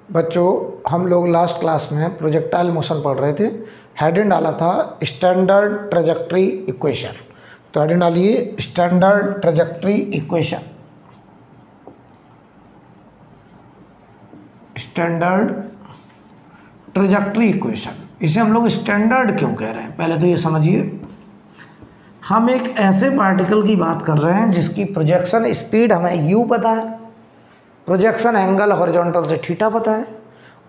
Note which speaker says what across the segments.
Speaker 1: बच्चों, हम लोग लास्ट क्लास में प्रोजेक्टाइल मोशन पढ़ रहे थे। हेडिंग डाला था स्टैंडर्ड ट्रेजेक्ट्री इक्वेशन। तो हेडिंग डालिए standard trajectory equation. Standard trajectory equation, इसे हम लोग स्टैंडर्ड क्यों कह रहे हैं, पहले तो ये समझिए। हम एक ऐसे पार्टिकल की बात कर रहे हैं जिसकी प्रोजेक्शन स्पीड हमें u पता है, प्रोजेक्शन एंगल हॉरिजॉन्टल से थीटा पता है,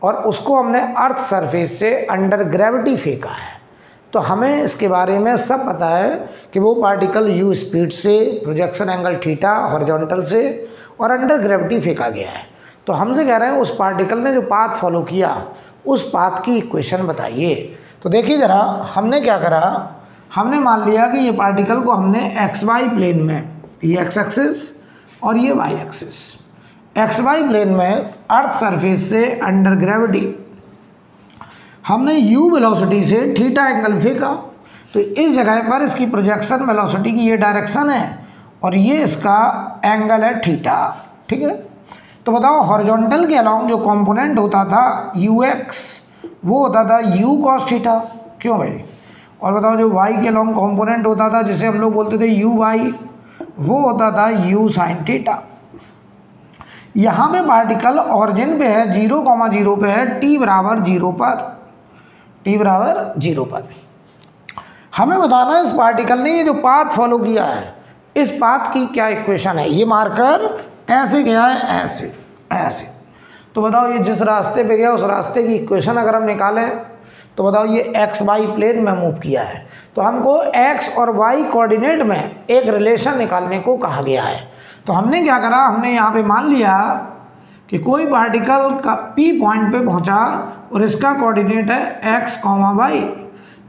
Speaker 1: और उसको हमने अर्थ सरफेस से अंडर ग्रेविटी फेंका है। तो हमें इसके बारे में सब पता है कि वो पार्टिकल u स्पीड से, प्रोजेक्शन एंगल थीटा हॉरिजॉन्टल से और अंडर ग्रेविटी फेंका गया है। तो हमसे कह रहे हैं उस पार्टिकल ने जो पाथ फॉलो किया उस पाथ की इक्वेशन बताइए। तो देखिए ज़रा, हमने क्या करा, हमने मान लिया कि ये पार्टिकल को हमने एक्स वाई प्लेन में, ये एक्स एक्सिस और ये y axis, x y plane में अर्थ सरफेस से अंडर ग्रेविटी हमने u वेलोसिटी से थीटा एंगल फेंका। तो इस जगह पर इसकी प्रोजेक्शन वेलोसिटी की ये डायरेक्शन है और ये इसका एंगल है थीटा। ठीक है, तो बताओ हॉरिजॉन्टल के अलोंग जो कंपोनेंट होता था ux, वो होता था u cos थीटा। क्यों भाई? और बताओ जो y के अलोंग कंपोनेंट होता था जिसे हम लोग बोलते थे uy, वो होता था u sin थीटा। यहाँ पे पार्टिकल ऑरिजिन पे है 0,0 पे है, t बराबर 0 पर, t बराबर 0 पर। हमें बताना है इस पार्टिकल ने ये जो पाथ फॉलो किया है, इस पाथ की क्या इक्वेशन है। ये मार्कर ऐसे गया है, ऐसे ऐसे। तो बताओ ये जिस रास्ते पे गया उस रास्ते की इक्वेशन अगर हम निकालें तो बताओ ये एक्स वाई प्लेन में मूव किया है, तो हमको एक्स और वाई कोऑर्डिनेट में एक रिलेशन निकालने को कहा गया है। तो हमने क्या करा, हमने यहाँ पे मान लिया कि कोई पार्टिकल का पी पॉइंट पे पहुँचा और इसका कोऑर्डिनेट है एक्स कॉमा वाई।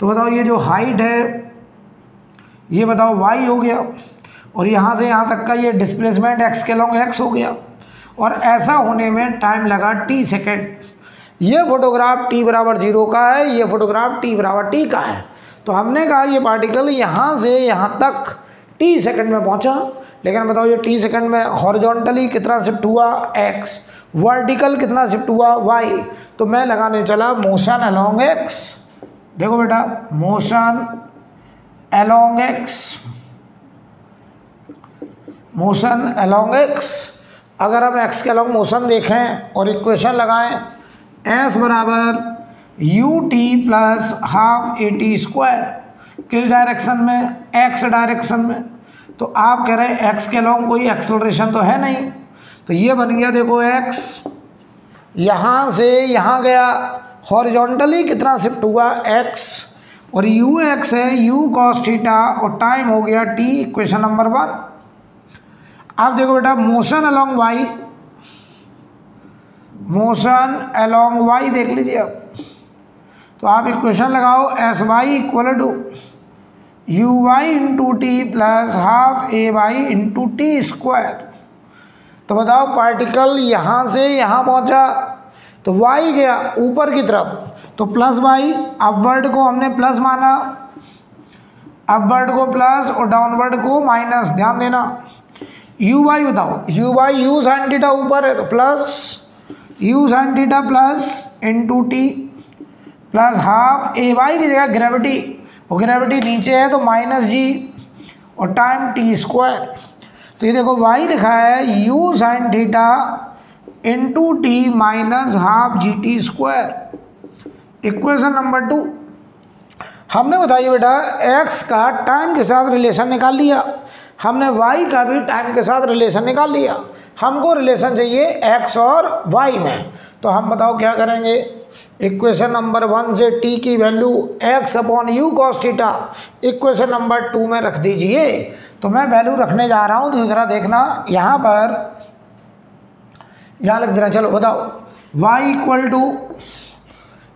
Speaker 1: तो बताओ ये जो हाइट है ये बताओ वाई हो गया, और यहाँ से यहाँ तक का ये डिस्प्लेसमेंट एक्स के लॉन्ग एक्स हो गया, और ऐसा होने में टाइम लगा t सेकेंड। ये फोटोग्राफ t बराबर 0 का है, ये फोटोग्राफ t बराबर t का है। तो हमने कहा ये पार्टिकल यहाँ से यहाँ तक t सेकंड में पहुँचा, लेकिन बताओ ये t सेकंड में हॉरिजॉन्टली कितना शिफ्ट हुआ x, वर्टिकल कितना शिफ्ट हुआ y। तो मैं लगाने चला मोशन अलोंग x। देखो बेटा, motion along x, motion along x। अगर हम x के अलोंग मोशन देखें और इक्वेशन लगाएं, s बराबर ut plus half at square, किस डायरेक्शन में, x डायरेक्शन में। तो आप कह रहे हैं x के अलोंग कोई एक्सेलरेशन तो है नहीं, तो ये बन गया देखो x यहाँ से यहाँ गया, हॉरिजॉन्टली कितना शिफ्ट हुआ x, और ux है u cos थीटा और टाइम हो गया t, इक्वेशन नंबर 1। अब देखो बेटा motion along y, motion along y देख लीजिए अब। तो आप इक्वेशन लगाओ s y equal to u y into t plus half a y into t square. तो बताओ पार्टिकल यहाँ से यहाँ पहुँचा तो y गया ऊपर की तरफ, तो प्लस वाई, अपवर्ड को हमने प्लस माना, अपवर्ड को प्लस और डाउनवर्ड को माइनस। ध्यान देना, यू वाई बताओ, u y u sine theta ऊपर है तो plus u sine theta plus into t plus half a y की जगह ग्रेविटी, और ग्रेविटी नीचे है तो माइनस जी और टाइम टी स्क्वायर। तो ये देखो y लिखा है you sine theta into T minus half G T square. Equation number 2 हमने बताइए बेटा x का टाइम के साथ रिलेशन निकाल लिया, हमने y का भी टाइम के साथ रिलेशन निकाल लिया। हमको रिलेशन चाहिए x और y में, तो हम बताओ क्या करेंगे। इक्वेशन नंबर 1 से t की value x upon u cos theta equation number 2 में रख दीजिए। तो मैं वैल्यू रखने जा रहा हूँ, तो जरा देखना यहाँ पर, यहाँ लिख देना। चलो बताओ y equal to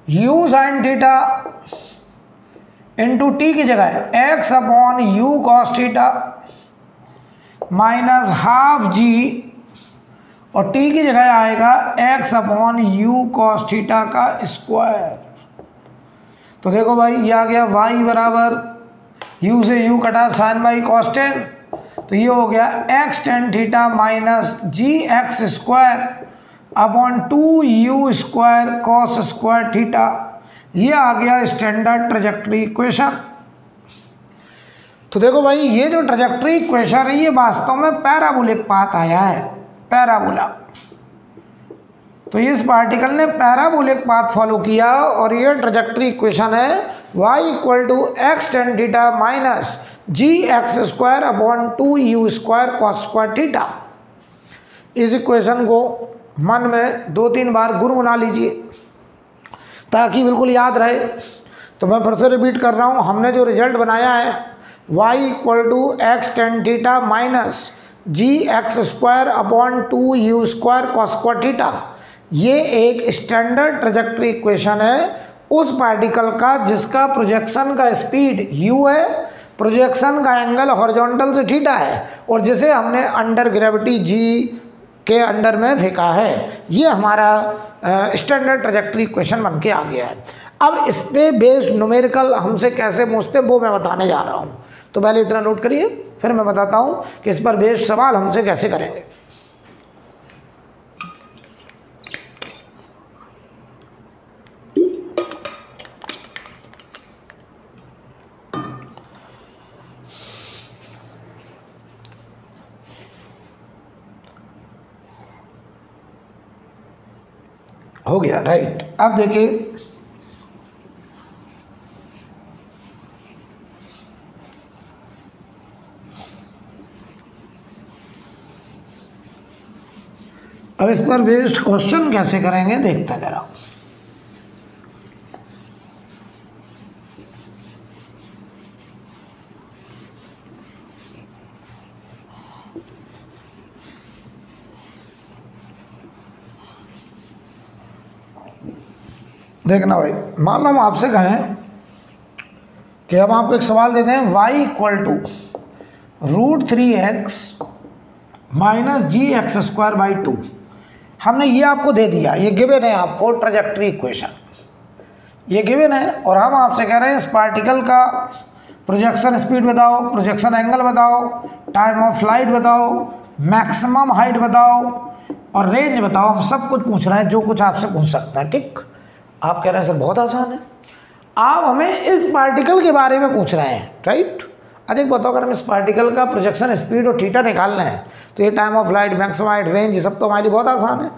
Speaker 1: u sine theta into t की जगह x upon u cos theta minus half g, और t की जगह आएगा x upon u cos theta का स्क्वायर। तो देखो भाई ये आ गया y बराबर u से u कटा साइन बाई कॉस टेन, तो ये हो गया x tan theta minus g x square upon 2u square cos square theta. ये आ गया स्टैंडर्ड ट्रेजेक्टरी इक्वेशन। तो देखो भाई, ये जो ट्रेजेक्टरी इक्वेशन है ये वास्तव में पैराबोलिक पाथ आया है, पैराबोला। तो इस पार्टिकल ने पैराबोलिक पाथ फॉलो किया और ये ट्रेजेक्टरी इक्वेशन है y equal to x tan theta minus g x square upon 2u square cos square theta. इस इक्वेशन को मन में 2-3 बार गुनगुना लीजिए ताकि बिल्कुल याद रहे। तो मैं फिर से रिपीट कर रहा हूँ, हमने जो रिजल्ट बनाया है y equal to x tan theta minus g x square upon 2u square cos square theta, ये एक स्टैंडर्ड ट्रेजेक्टरी इक्वेशन है उस पार्टिकल का जिसका प्रोजेक्शन का स्पीड u है, प्रोजेक्शन का एंगल हॉरिजॉन्टल से थीटा है और जिसे हमने अंडर ग्रेविटी g के अंडर में फेंका है। ये हमारा स्टैंडर्ड ट्रेजेक्टरी इक्वेशन बन के आ गया है। अब इस पे बेस्ड न्यूमेरिकल हमसे कैसे पूछते हैं वो मैं बताने जा रहा हूँ। तो पहले इतना नोट करिए, फिर मैं बताता हूँ कि इस पर बेस्ड सवाल हमसे कैसे करेंगे। हो गया, राइट। अब देखिए, अब इस पर बेस्ड क्वेश्चन कैसे करेंगे देखते हैं जरा। देखना भाई, मान लो हम आपसे कहें कि हम आपको एक सवाल देते हैं y equal to √3x minus g x square by 2। हमने ये आपको दे दिया, ये गिवन है आपको ट्रेजेक्टरी इक्वेशन, ये गिवन है और हम आपसे कह रहे हैं इस पार्टिकल का प्रोजेक्शन स्पीड बताओ, प्रोजेक्शन एंगल बताओ, टाइम ऑफ फ्लाइट बताओ, मैक्सिमम हाइट बताओ और रेंज बताओ। हम सब कुछ पूछ रहे हैं जो कुछ आपसे पूछ सकते हैं, ठीक। आप कह रहे हैं सर बहुत आसान है, आप हमें इस पार्टिकल के बारे में पूछ रहे हैं, राइट। अच्छा एक बताओ, अगर हम इस पार्टिकल का प्रोजेक्शन स्पीड और थीटा निकालना है तो ये time of flight, maximum height, range, ये सब तो हमारे लिए बहुत आसान है।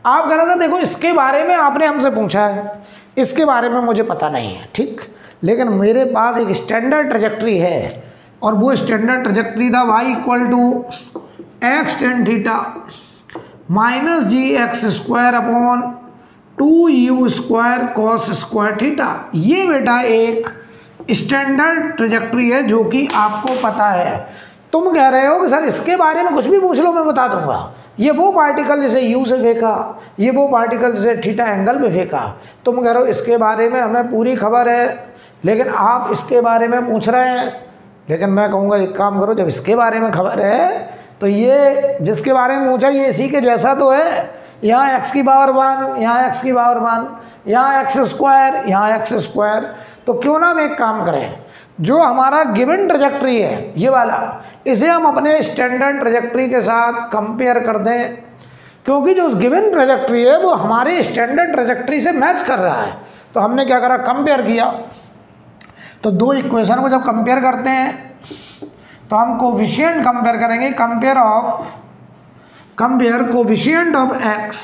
Speaker 1: आप कह रहे थे देखो इसके बारे में आपने हमसे पूछा है, इसके बारे में मुझे पता नहीं है, ठीक, लेकिन मेरे पास एक स्टैंडर्ड ट्रेजेक्टरी है और वो स्टैंडर्ड ट्रेजेक्टरी था y equal to x tan theta minus g x square upon 2u square cos square theta. ये बेटा एक स्टैंडर्ड ट्रेजेक्टरी है जो कि आपको पता है। तुम कह रहे हो कि सर इसके बारे में कुछ भी पूछ लो मैं बता दूंगा, ये वो पार्टिकल जिसे u से फेंका, ये वो पार्टिकल जिसे थीटा एंगल में फेंका। तुम कह रहे हो इसके बारे में हमें पूरी खबर है, लेकिन आप इसके बारे में पूछ रहे हैं। लेकिन मैं कहूँगा एक काम करो, जब इसके बारे में खबर है तो ये जिसके बारे में पूछा ये इसी के जैसा तो है। यहाँ x की पावर 1, यहाँ x की पावर 1, यहाँ x स्क्वायर, यहाँ x स्क्वायर। तो क्यों ना हम एक काम करें, जो हमारा गिवन ट्रेजेक्टरी है ये वाला, इसे हम अपने स्टैंडर्ड ट्रेजेक्टरी के साथ कंपेयर कर दें, क्योंकि जो गिवन ट्रेजेक्टरी है वो हमारे स्टैंडर्ड ट्रेजेक्टरी से मैच कर रहा है। तो हमने क्या करा, कंपेयर किया। तो दो इक्वेशन को जब कंपेयर करते हैं तो हम कोफिशिएंट कंपेयर करेंगे, कंपेयर कोफिशिएंट ऑफ x।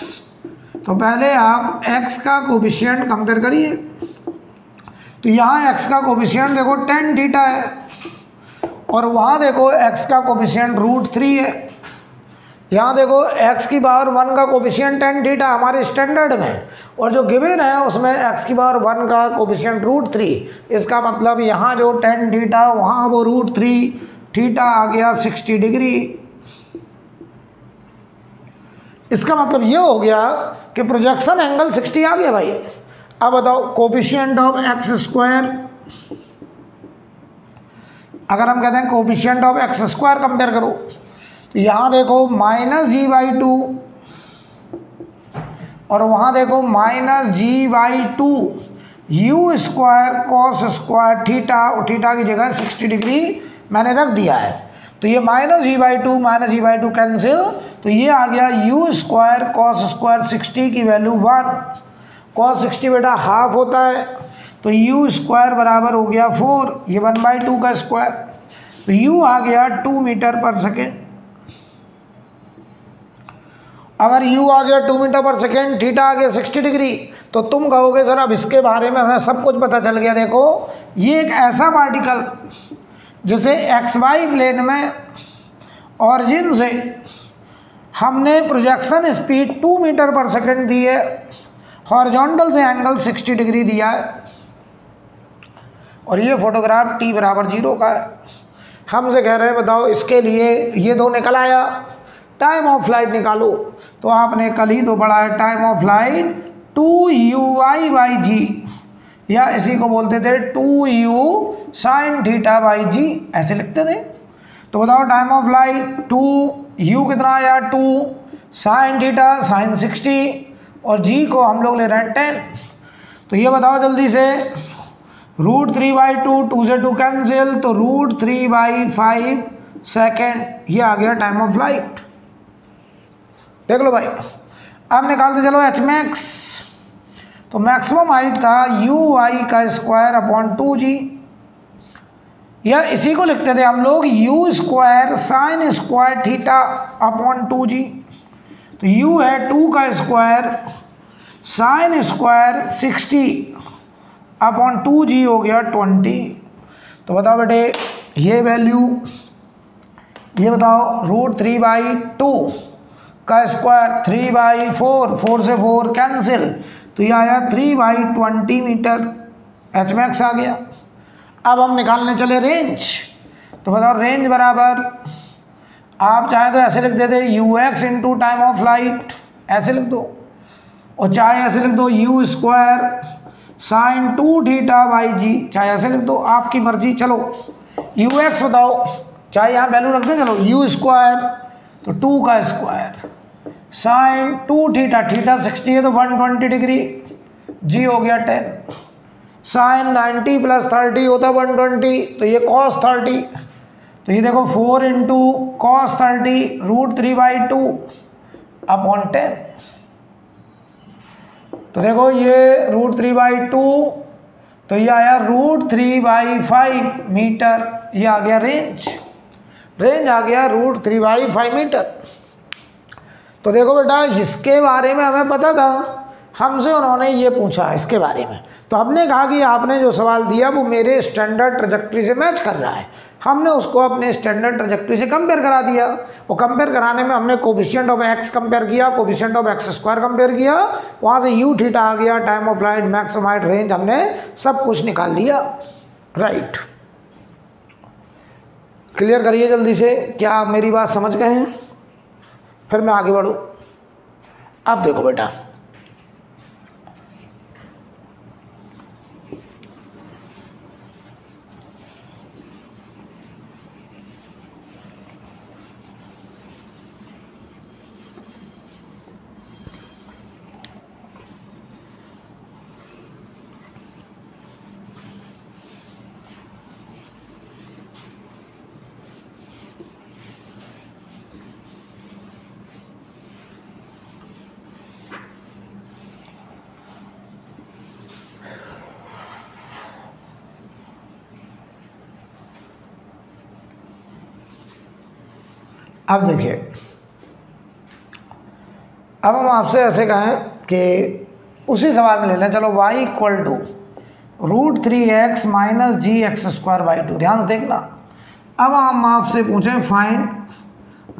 Speaker 1: तो पहले आप x का कोफिशिएंट कंपेयर करिए। तो यहाँ x का कोफिशिएंट देखो tan थीटा है और वहाँ देखो x का कोफिशिएंट √3 है। यहाँ देखो x की पावर 1 का कोफिशिएंट tan थीटा हमारे स्टैंडर्ड में, और जो गिवन है उसमें x की पावर 1 का कोफिशिएंट √3। इसका मतलब यहाँ जो tan थीटा वहाँ वो √3, थीटा आ गया 60 डिग्री। इसका मतलब ये हो गया कि प्रोजेक्शन एंगल 60 आ गया भाई। अब बताओ कोफिशिएंट ऑफ एक्स स्क्वायर, अगर हम कहते हैं coefficient of x square compare करो तो यहाँ देखो -g/2 और वहाँ देखो -g/2 u square cos square theta, और थीटा की जगह 60 डिग्री मैंने रख दिया है। तो ये -g/2 कैंसिल, तो ये आ गया u स्क्वायर cos स्क्वायर 60 की वैल्यू 1, cos 60 बेटा हाफ होता है, तो u स्क्वायर बराबर हो गया 4, ये 1/2 का स्क्वायर, तो u आ गया 2 मीटर पर सेकेंड। अगर u आ गया 2 मीटर पर सेकेंड, थीटा आ गया 60 डिग्री, तो तुम कहोगे सर अब इसके बारे में हमें सब कुछ पता चल गया। देखो ये एक ऐसा पार्टिकल जिसे XY प्लेन में ऑरिजिन से हमने प्रोजेक्शन स्पीड 2 मीटर पर सेकेंड दी है, हॉरिजॉन्टल से एंगल 60 डिग्री दिया है, और ये फोटोग्राफ t बराबर 0 का है। हमसे कह रहे हैं बताओ इसके लिए ये दो निकल आया, टाइम ऑफ फ्लाइट निकालो, तो आपने कल ही तो पढ़ा है टाइम ऑफ फ्लाइट 2u/g, या इसी को बोलते थे 2u sin θ/g, ऐसे लिखते थे। तो बताओ टाइम ऑफ फ्लाइट 2u कितना आया 2 sin θ sin 60, और g को हम लोग ले रहे हैं 10, तो ये बताओ जल्दी से √3/2, 2 से 2 कैंसिल, तो √3/5 सेकेंड, ये आ गया टाइम ऑफ फ्लाइट। देख लो भाई, अब निकालते चलो एच मैक्स, तो मैक्सिमम हाइट था u/y का स्क्वायर अपॉन 2g, या इसी को लिखते थे हम लोग u square sine square theta upon 2g, तो u है 2 का square sine square 60 upon 2g हो गया 20। तो बताओ बेटे ये वैल्यू, ये बताओ √3/2 का स्क्वायर 3/4, 4 से 4 कैंसिल, तो ये आया 3/20 मीटर, एच मैक्स आ गया। अब हम निकालने चले रेंज, तो बताओ रेंज बराबर, आप चाहे तो ऐसे लिख देते ux into time of flight, ऐसे लिख दो, और चाहे ऐसे लिख दो u स्क्वायर साइन 2θ/g, चाहे ऐसे लिख दो, आपकी मर्जी। चलो ux बताओ, चाहे यहाँ वैल्यू रख दें, चलो u स्क्वायर तो 2 का स्क्वायर साइन 2θ, थीटा 60 है तो 120 डिग्री, g हो गया 10, साइन 90 + 30 होता 120, तो ये cos 30, तो ये देखो 4 इंटू cos 30 √3/2 अपॉन 10, तो देखो ये √3/2, तो ये आया √3/5 मीटर, ये आ गया रेंज, रेंज आ गया √3/5 मीटर। तो देखो बेटा इसके बारे में हमें पता था, हमसे उन्होंने ये पूछा इसके बारे में, तो हमने कहा कि आपने जो सवाल दिया वो मेरे स्टैंडर्ड ट्रैजेक्टरी से मैच कर रहा है, हमने उसको अपने स्टैंडर्ड ट्रैजेक्टरी से कंपेयर करा दिया। वो कंपेयर कराने में हमने कोफिशिएंट ऑफ x कंपेयर किया, coefficient of x square compare किया, वहाँ से u थीटा आ गया, time of flight, maximum height, range, हमने सब कुछ निकाल लिया। राइट, क्लियर करिए जल्दी से, क्या आप मेरी बात समझ गए हैं? फिर मैं आगे बढ़ूँ। अब देखो बेटा, अब देखिए, अब हम आपसे ऐसे कहें कि उसी सवाल में ले लें, चलो y = √3x - gx² / 2, ध्यान से देखना। अब हम आपसे पूछें find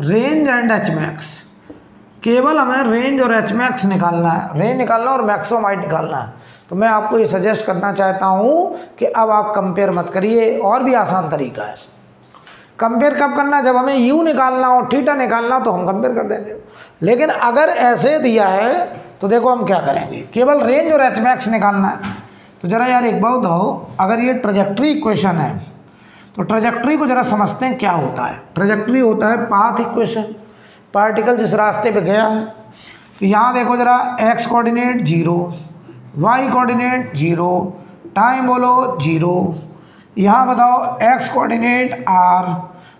Speaker 1: range and H max, केवल हमें रेंज और एच मैक्स निकालना है, रेंज निकालना और मैक्सिमम हाइट निकालना है। तो मैं आपको ये सजेस्ट करना चाहता हूँ कि अब आप कंपेयर मत करिए, और भी आसान तरीका है। कंपेयर कब करना? जब हमें u निकालना हो, थीटा निकालना, तो हम कंपेयर कर देंगे। लेकिन अगर ऐसे दिया है तो देखो हम क्या करेंगे, केवल रेंज और एच मैक्स निकालना है। तो ज़रा यार एक बात बताओ, अगर ये ट्रैजेक्टरी इक्वेशन है तो ट्रैजेक्टरी को ज़रा समझते हैं क्या होता है। ट्रैजेक्टरी होता है पाथ इक्वेशन, पार्टिकल जिस रास्ते पे गया है। तो यहाँ देखो ज़रा, x coordinate 0, y coordinate 0, time बोलो 0, यहाँ बताओ x कोऑर्डिनेट r,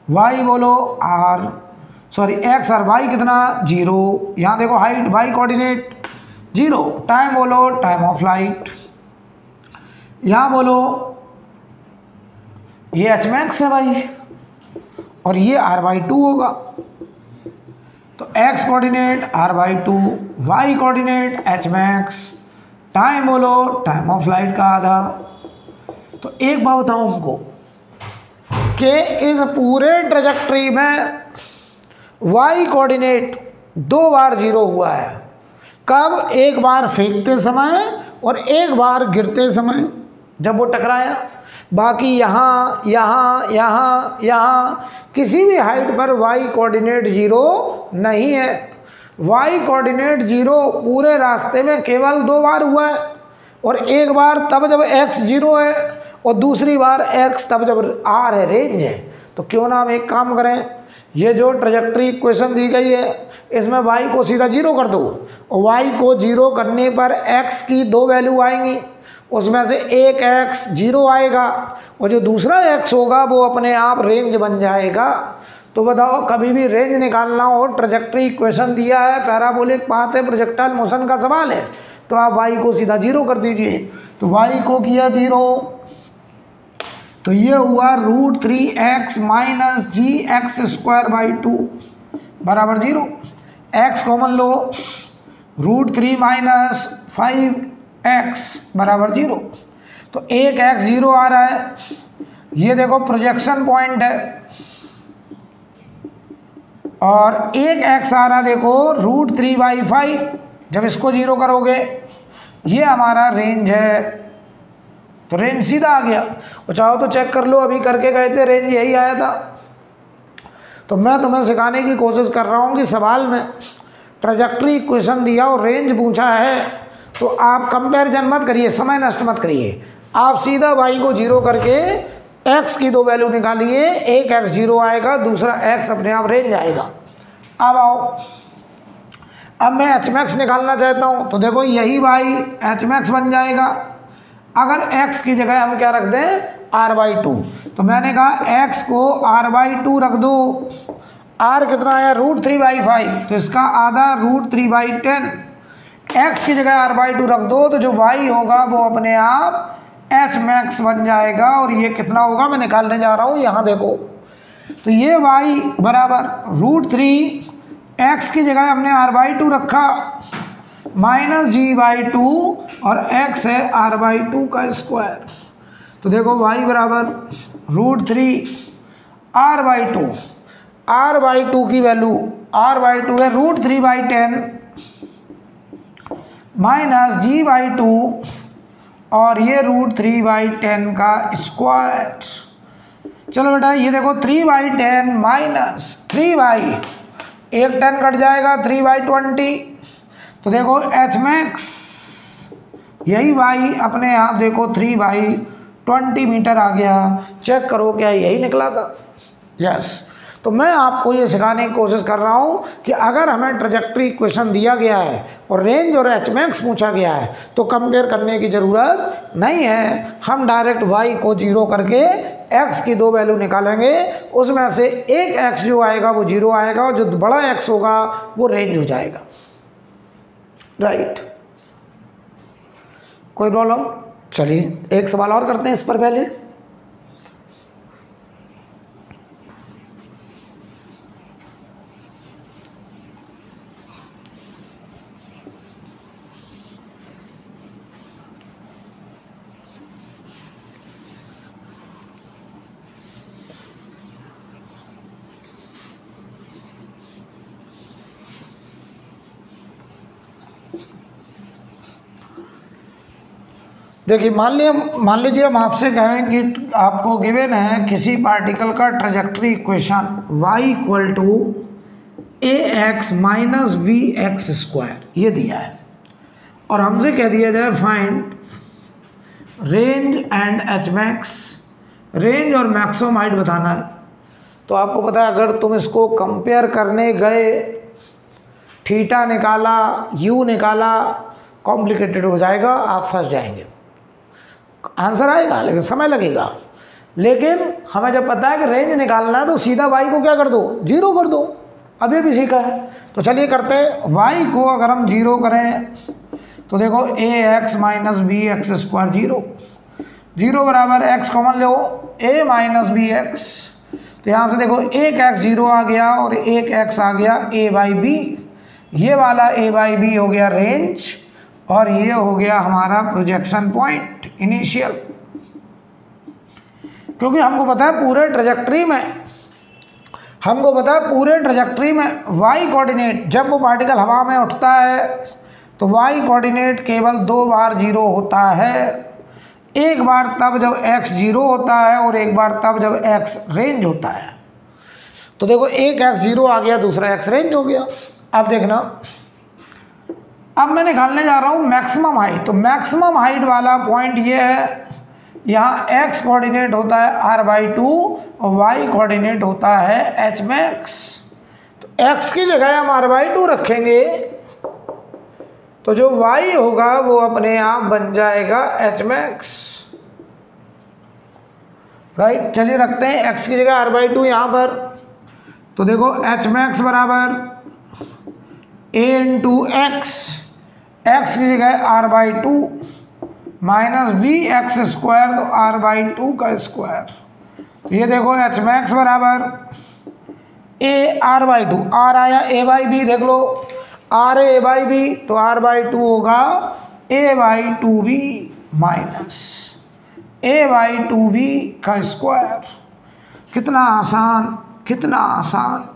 Speaker 1: वाई बोलो आर सॉरी एक्स और वाई कितना 0, यहाँ देखो हाइट वाई कोऑर्डिनेट 0, टाइम बोलो टाइम ऑफ लाइट, यहाँ बोलो ये एच मैक्स है भाई और ये r/2 होगा, तो x coordinate r/2, y coordinate h max, time बोलो टाइम ऑफ लाइट का आधा। तो एक बात बताऊं हमको कि इस पूरे ट्रेजेक्ट्री में y कोऑर्डिनेट 2 बार 0 हुआ है। कब? एक बार फेंकते समय और एक बार गिरते समय जब वो टकराया। बाकी यहाँ यहाँ यहाँ यहाँ किसी भी हाइट पर y कोऑर्डिनेट 0 नहीं है। y कोऑर्डिनेट 0 पूरे रास्ते में केवल 2 बार हुआ है, और एक बार तब जब x 0 है और दूसरी बार x तब जब r है, रेंज है। तो क्यों ना हम एक काम करें, ये जो ट्रेजेक्ट्री इक्वेशन दी गई है इसमें y को सीधा 0 कर दो, और y को 0 करने पर x की 2 वैल्यू आएंगी, उसमें से एक x 0 आएगा और जो दूसरा x होगा वो अपने आप रेंज बन जाएगा। तो बताओ कभी भी रेंज निकालना हो, ट्रेजेक्ट्री इक्वेशन दिया है, पैराबोलिक पाथ है, प्रोजेक्टाइल मोशन का सवाल है, तो आप y को सीधा 0 कर दीजिए। तो y को किया 0, तो ये हुआ √3x माइनस gx² बराबर 0। x कॉमन लो, √3 माइनस 5x बराबर 0। तो एक x 0 आ रहा है, ये देखो प्रोजेक्शन पॉइंट है, और एक x आ रहा देखो √3/5। जब इसको 0 करोगे ये हमारा रेंज है, तो रेंज सीधा आ गया। और चाहो तो चेक कर लो, अभी करके गए थे रेंज यही आया था। तो मैं तुम्हें सिखाने की कोशिश कर रहा हूँ कि सवाल में ट्रेजेक्ट्री इक्वेशन दिया और रेंज पूछा है तो आप कंपैरिजन मत करिए, समय नष्ट मत करिए, आप सीधा y को 0 करके x की 2 वैल्यू निकालिए, एक x 0 आएगा, दूसरा x अपने आप रेंज आएगा। अब आओ, अब मैं h मैक्स निकालना चाहता हूँ, तो देखो यही y h मैक्स बन जाएगा अगर x की जगह हम क्या रख दें r/2। तो मैंने कहा x को r/2 रख दो, r कितना है √3/5, तो इसका आधा √3/10, x की जगह r/2 रख दो, तो जो y होगा वो अपने आप h मैक्स बन जाएगा। और ये कितना होगा मैं निकालने जा रहा हूँ, यहाँ देखो, तो ये y बराबर √3, x की जगह हमने r/2 रखा माइनस g/2 और x है r/2 का स्क्वायर। तो देखो y बराबर √3 r/2, r/2 की वैल्यू r/2 है √3/10 माइनस g/2 और ये √3/10 का स्क्वायर। चलो बेटा ये देखो 3/10 माइनस 3y, एक 10 कट जाएगा 3/20। तो देखो h मैक्स यही y अपने आप देखो 3/20 मीटर आ गया। चेक करो क्या यही निकला था? यस। तो मैं आपको ये सिखाने की कोशिश कर रहा हूँ कि अगर हमें ट्रेजेक्ट्री इक्वेशन दिया गया है और रेंज और h मैक्स पूछा गया है तो कंपेयर करने की ज़रूरत नहीं है, हम डायरेक्ट y को 0 करके x की 2 वैल्यू निकालेंगे, उसमें से एक x जो आएगा वो 0 आएगा और जो बड़ा x होगा वो रेंज हो जाएगा। राइट, कोई प्रॉब्लम? चलिए एक सवाल और करते हैं इस पर पहले। देखिए मान लीजिए हम आपसे कहें कि आपको गिवन है किसी पार्टिकल का trajectory equation y equal to ax minus vx², ये दिया है, और हमसे कह दिया जाए find range and h max, range और मैक्सिमम हाइट बताना है। तो आपको पता है अगर तुम इसको कंपेयर करने गए, थीटा निकाला, u निकाला, कॉम्प्लिकेटेड हो जाएगा, आप फंस जाएंगे। आंसर आएगा लेकिन समय लगेगा। लेकिन हमें जब पता है कि रेंज निकालना है तो सीधा y को क्या कर दो, 0 कर दो। अभी भी सीखा है तो चलिए करते हैं। y को अगर हम 0 करें तो देखो ax minus b x square 0, 0 बराबर x कॉमन लो a माइनस बी एक्स, तो यहाँ से देखो एक x 0 आ गया और एक x आ गया a बाई बी। ये वाला a बाई बी हो गया रेंज और ये हो गया हमारा प्रोजेक्शन पॉइंट इनिशियल। क्योंकि हमको पता है पूरे ट्रेजेक्ट्री में y कोऑर्डिनेट जब वो पार्टिकल हवा में उठता है तो y कोऑर्डिनेट केवल 2 बार 0 होता है, एक बार तब जब x 0 होता है और एक बार तब जब x रेंज होता है। तो देखो एक x 0 आ गया, दूसरा x रेंज हो गया। अब देखना, अब मैं निकालने जा रहा हूँ मैक्सिमम हाइट। तो मैक्सिमम हाइट वाला पॉइंट ये है, यहाँ x कोऑर्डिनेट होता है r/2 और y कोऑर्डिनेट होता है h मैक्स। तो x की जगह हम r/2 रखेंगे तो जो y होगा वो अपने आप बन जाएगा h मैक्स, राइट। चलिए रखते हैं x की जगह r/2 यहाँ पर। तो देखो h मैक्स बराबर a इंटू एक्स, एक्स की जगह r/2 minus we x square, तो r/2 का स्क्वायर। तो ये देखो h मैक्स बराबर a r/2, r आया a बाई बी, देख लो r है a बाई बी, तो r/2 होगा a/2b माइनस a/2b का स्क्वायर। कितना आसान, कितना आसान।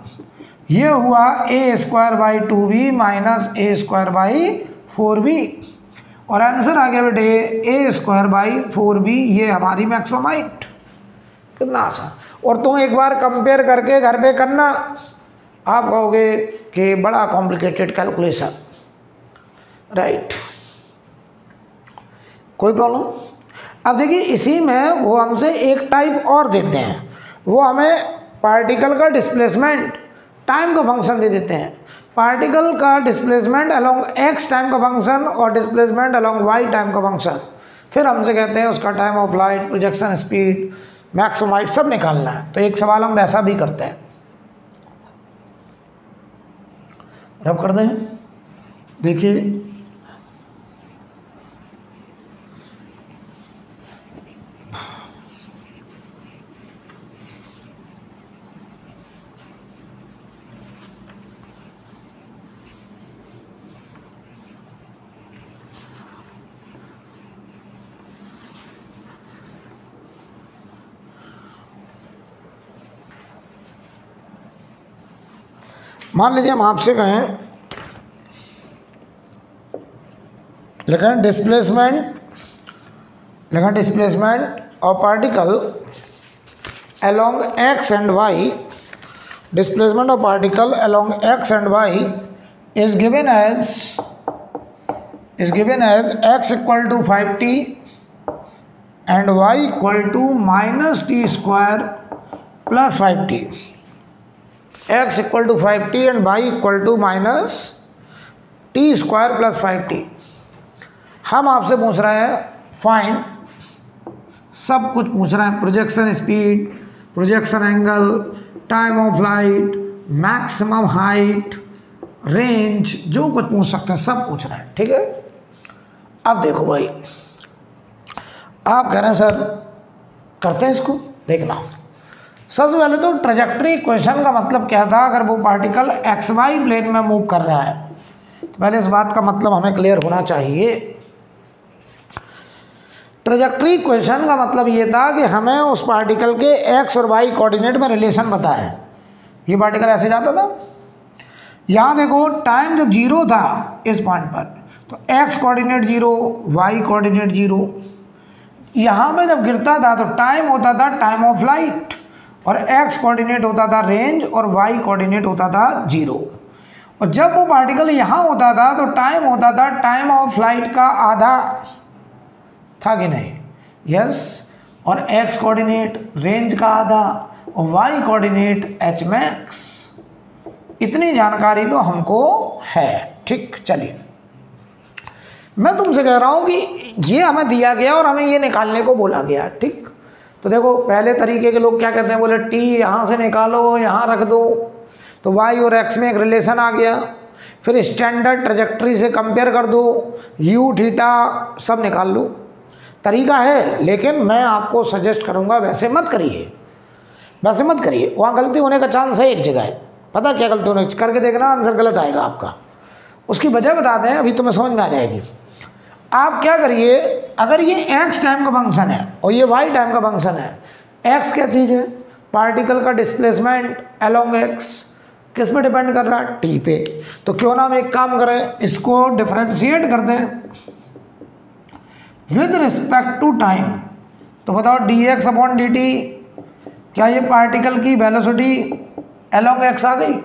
Speaker 1: ये हुआ a²/2b माइनस a²/4b और आंसर आ गया बेटे a²/4b। ये हमारी मैक्सिमम हाइट। कितना आसान। और तुम एक बार कंपेयर करके घर पे करना, आप कहोगे कि बड़ा कॉम्प्लिकेटेड कैलकुलेशन, राइट। कोई प्रॉब्लम? अब देखिए इसी में वो हमसे एक टाइप और देते हैं, वो हमें पार्टिकल का डिस्प्लेसमेंट टाइम का फंक्शन दे देते हैं। पार्टिकल का डिस्प्लेसमेंट अलोंग x टाइम का फंक्शन और डिस्प्लेसमेंट अलोंग y टाइम का फंक्शन। फिर हमसे कहते हैं उसका time of light, projection speed, maximum height सब निकालना है। तो एक सवाल हम वैसा भी करते हैं, रब कर दें। देखिए मान लीजिए हम आपसे कहें, लिखें displacement of particle along x and y, displacement of particle along x and y is given as x equal to 5t and y equal to minus t square plus 5t। x equal to 5t and y equal to minus t square plus 5t। हम आपसे पूछ रहे हैं find, सब कुछ पूछ रहे हैं, projection speed, projection angle, time of light, maximum height, range, जो कुछ पूछ सकते हैं सब पूछ रहे हैं, ठीक है। अब देखो भाई, आप कह रहे हैं सर करते हैं इसको, देखना। सबसे पहले तो ट्रेजेक्ट्री इक्वेशन का मतलब क्या था। अगर वो पार्टिकल एक्स वाई प्लेन में मूव कर रहा है तो पहले इस बात का मतलब हमें क्लियर होना चाहिए। ट्रेजेक्ट्री इक्वेशन का मतलब ये था कि हमें उस पार्टिकल के एक्स और वाई कोऑर्डिनेट में रिलेशन पता है। ये पार्टिकल ऐसे जाता था, यहाँ देखो टाइम जब 0 था इस पॉइंट पर, तो एक्स कोऑर्डिनेट 0, वाई कोऑर्डिनेट 0। यहाँ पे जब गिरता था तो टाइम होता था टाइम ऑफ लाइट, और x कोऑर्डिनेट होता था रेंज और y कोऑर्डिनेट होता था 0। और जब वो पार्टिकल यहाँ होता था तो टाइम होता था टाइम ऑफ लाइट का आधा, था कि नहीं? यस। और x कोऑर्डिनेट रेंज का आधा और y कोऑर्डिनेट h मैक्स। इतनी जानकारी तो हमको है, ठीक। चलिए मैं तुमसे कह रहा हूँ कि ये हमें दिया गया और हमें ये निकालने को बोला गया, ठीक। तो देखो पहले तरीके के लोग क्या कहते हैं, बोले टी यहाँ से निकालो यहाँ रख दो, तो वाई और एक्स में एक रिलेशन आ गया। फिर स्टैंडर्ड ट्रेजेक्ट्री से कंपेयर कर दो, यू थीटा सब निकाल लो। तरीका है, लेकिन मैं आपको सजेस्ट करूँगा वैसे मत करिए, वैसे मत करिए, वहाँ गलती होने का चांस है एक जगह है। पता क्या गलती होने, करके देखना आंसर गलत आएगा आपका। उसकी वजह बता दें, अभी तुम्हें समझ में आ जाएगी। आप क्या करिए, अगर ये x टाइम का फंक्शन है और ये y टाइम का फंक्शन है, x क्या चीज़ है, पार्टिकल का डिस्प्लेसमेंट अलोंग x, किस पे डिपेंड कर रहा है, t पे। तो क्यों ना हम एक काम करें, इसको डिफरेंशिएट कर दें विद रिस्पेक्ट टू टाइम। तो बताओ dx अपॉन dt, क्या ये पार्टिकल की वेलोसिटी अलोंग x आ गई,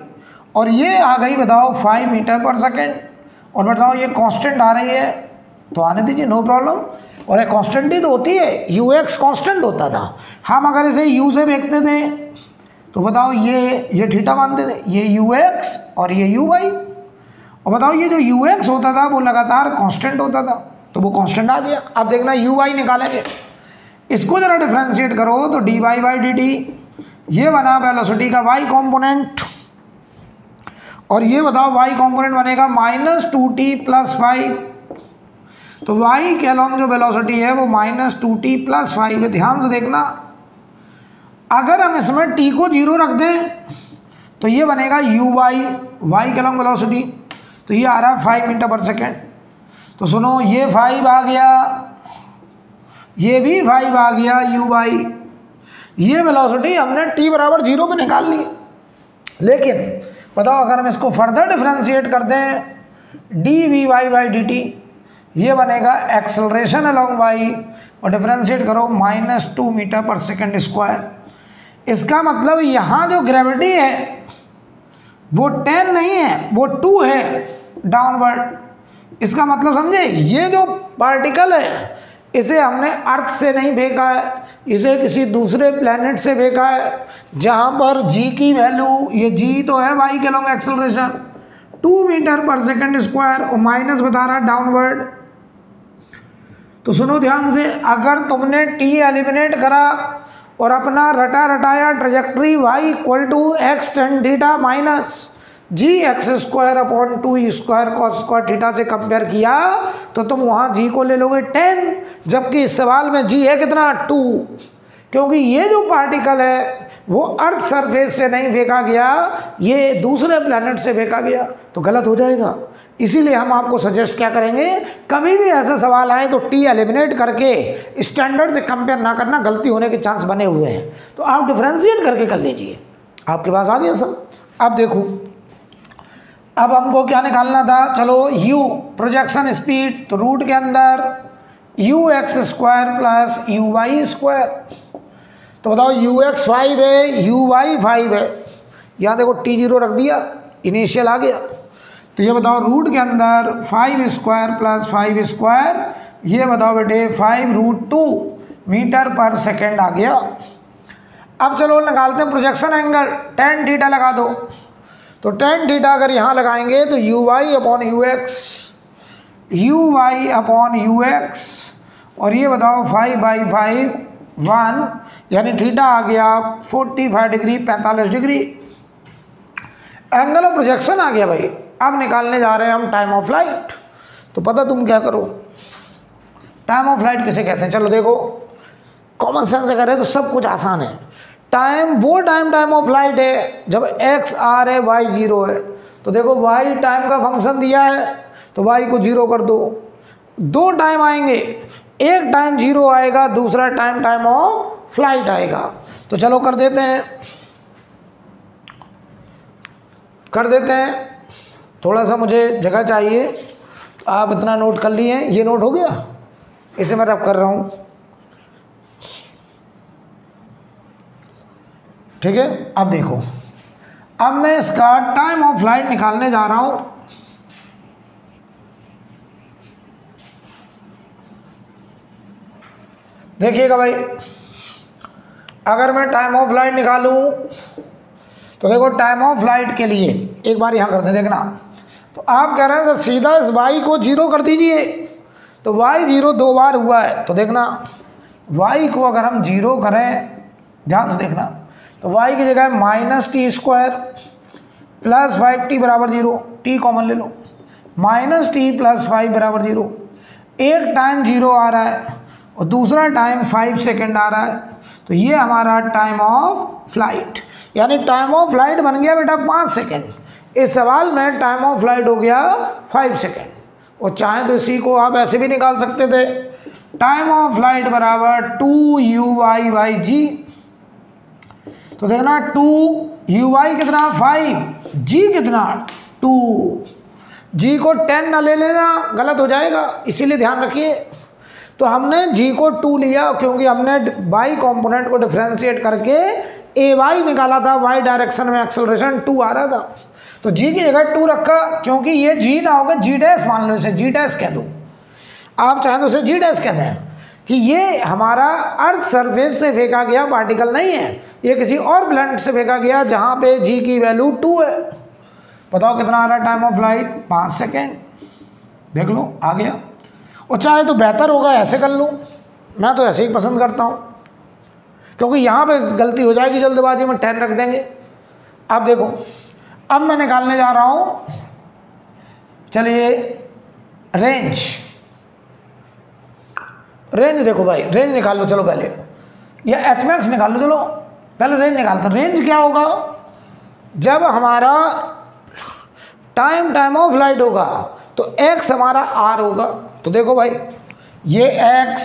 Speaker 1: और ये आ गई बताओ 5 मीटर पर सेकेंड, और बताओ ये कांस्टेंट आ रही है, तो आने दीजिए, नो प्रॉब्लम। और एक कांस्टेंट ही तो होती है, ux कांस्टेंट होता था। हम अगर इसे u से देखते थे तो बताओ ये थीटा मानते थे, ये ux और ये uy, और बताओ ये जो ux होता था वो लगातार कांस्टेंट होता था, तो वो कांस्टेंट आ गया। अब देखना uy निकालेंगे, इसको जरा डिफ्रेंशिएट करो तो dy बाई dt, ये बना वेलोसिटी का y कॉम्पोनेंट, और ये बताओ y कॉम्पोनेंट बनेगा -2t + 5। तो y के अलोंग जो वेलोसिटी है वो -2t + 5 है। ध्यान से देखना, अगर हम इसमें t को 0 रख दें तो ये बनेगा uy, y के अलोंग वेलोसिटी, तो ये आ रहा है 5 मीटर पर सेकेंड। तो सुनो, ये 5 आ गया, ये भी 5 आ गया uy, ये वेलोसिटी हमने t बराबर 0 पे निकाल ली। लेकिन बताओ अगर हम इसको फर्दर डिफरेंशिएट कर दें dvy बाई dt, ये बनेगा एक्सेलरेशन अलोंग y, और डिफरेंशिएट करो -2 मीटर पर सेकेंड स्क्वायर। इसका मतलब यहाँ जो ग्रेविटी है वो 10 नहीं है, वो 2 है डाउनवर्ड। इसका मतलब समझे, ये जो पार्टिकल है इसे हमने अर्थ से नहीं फेंका है, इसे किसी दूसरे प्लेनेट से फेंका है, जहाँ पर g की वैल्यू, ये g तो है y के अलोंग एक्सेलरेशन 2 मीटर पर सेकेंड स्क्वायर, और माइनस बता रहा है डाउनवर्ड। तो सुनो ध्यान से, अगर तुमने t एलिमिनेट करा और अपना रटा रटाया trajectory y = x tan theta minus gx² upon 2e² cos² theta से कंपेयर किया, तो तुम वहाँ g को ले लोगे 10, जबकि इस सवाल में g है कितना, 2, क्योंकि ये जो पार्टिकल है वो अर्थ सरफेस से नहीं फेंका गया, ये दूसरे प्लैनेट से फेंका गया, तो गलत हो जाएगा। इसीलिए हम आपको सजेस्ट क्या करेंगे, कभी भी ऐसा सवाल आए तो टी एलिमिनेट करके स्टैंडर्ड से कंपेयर ना करना, गलती होने के चांस बने हुए हैं। तो आप डिफरेंशिएट करके कर लीजिए, आपके पास आ गया सब। अब देखो, अब हमको क्या निकालना था, चलो u प्रोजेक्शन स्पीड, तो रूट के अंदर ux² + uy²। तो बताओ ux 5 है, uy 5 है, यहाँ देखो t0 रख दिया, इनिशियल आ गया। तो ये बताओ रूट के अंदर 5² + 5², ये बताओ बेटे 5√2 मीटर पर सेकेंड आ गया। अब चलो निकालते हैं प्रोजेक्शन एंगल, tan थीटा लगा दो। तो tan थीटा अगर यहाँ लगाएंगे तो uy अपॉन ux, और ये बताओ 5/5 1, यानी थीटा आ गया 45 degree 45 degree, angle of projection आ गया भाई। अब निकालने जा रहे हैं हम टाइम ऑफ फ्लाइट। तो पता तुम क्या करो, टाइम ऑफ फ्लाइट किसे कहते हैं, चलो देखो, कॉमन सेंस से करें तो सब कुछ आसान है। टाइम वो टाइम ऑफ फ्लाइट है जब x r है y 0 है। तो देखो y टाइम का फंक्शन दिया है तो y को 0 कर दो, दो टाइम आएंगे, एक टाइम 0 आएगा, दूसरा टाइम ऑफ फ्लाइट आएगा। तो चलो कर देते हैं, थोड़ा सा मुझे जगह चाहिए, तो आप इतना नोट कर लिए, ये नोट हो गया, इसे मैं रब कर रहा हूँ, ठीक है। अब देखो, अब मैं इसका टाइम ऑफ फ्लाइट निकालने जा रहा हूँ। देखिएगा भाई, अगर मैं टाइम ऑफ फ्लाइट निकालूं तो देखो टाइम ऑफ फ्लाइट के लिए एक बार यहाँ करते हैं, देखना। तो आप कह रहे हैं सर सीधा इस y को 0 कर दीजिए, तो y 0 2 बार हुआ है, तो देखना y को अगर हम 0 करें, ध्यान से देखना, तो y की जगह -t² प्लस 5t बराबर 0, t कॉमन ले लो, -t प्लस 5 बराबर 0। एक टाइम 0 आ रहा है और दूसरा टाइम 5 सेकेंड आ रहा है, तो ये हमारा टाइम ऑफ फ्लाइट, यानी टाइम ऑफ फ्लाइट बन गया बेटा 5 सेकेंड। इस सवाल में टाइम ऑफ फ्लाइट हो गया 5 सेकेंड, और चाहे तो इसी को आप ऐसे भी निकाल सकते थे, टाइम ऑफ फ्लाइट बराबर 2uy/g। तो देखना 2uy कितना 5, g कितना 2, g को 10 ना ले लेना, गलत हो जाएगा, इसीलिए ध्यान रखिए। तो हमने g को 2 लिया क्योंकि हमने y कंपोनेंट को डिफरेंशिएट करके ay निकाला था, y डायरेक्शन में एक्सेलरेशन 2 आ रहा था, तो g की जगह 2 रखा, क्योंकि ये g ना होगा g डैश, मान लो इसे g डैश कह दो, आप चाहें तो इसे g डैश कह दें, कि ये हमारा अर्थ सरफेस से फेंका गया पार्टिकल नहीं है, ये किसी और प्लैनेट से फेंका गया जहाँ पे g की वैल्यू 2 है। बताओ कितना आ रहा है टाइम ऑफ फ्लाइट, 5 सेकेंड, देख लो आ गया। और चाहे तो बेहतर होगा ऐसे कर लूँ, मैं तो ऐसे ही पसंद करता हूँ, क्योंकि यहाँ पे गलती हो जाएगी जल्दबाजी में, 10 रख देंगे। अब देखो, अब मैं निकालने जा रहा हूँ, चलिए रेंज देखो भाई, रेंज निकाल लो, चलो पहले, या एचमैक्स निकाल लो, चलो पहले रेंज निकालते हैं। रेंज क्या होगा, जब हमारा टाइम ऑफ फ्लाइट होगा तो x हमारा r होगा। तो देखो भाई, ये x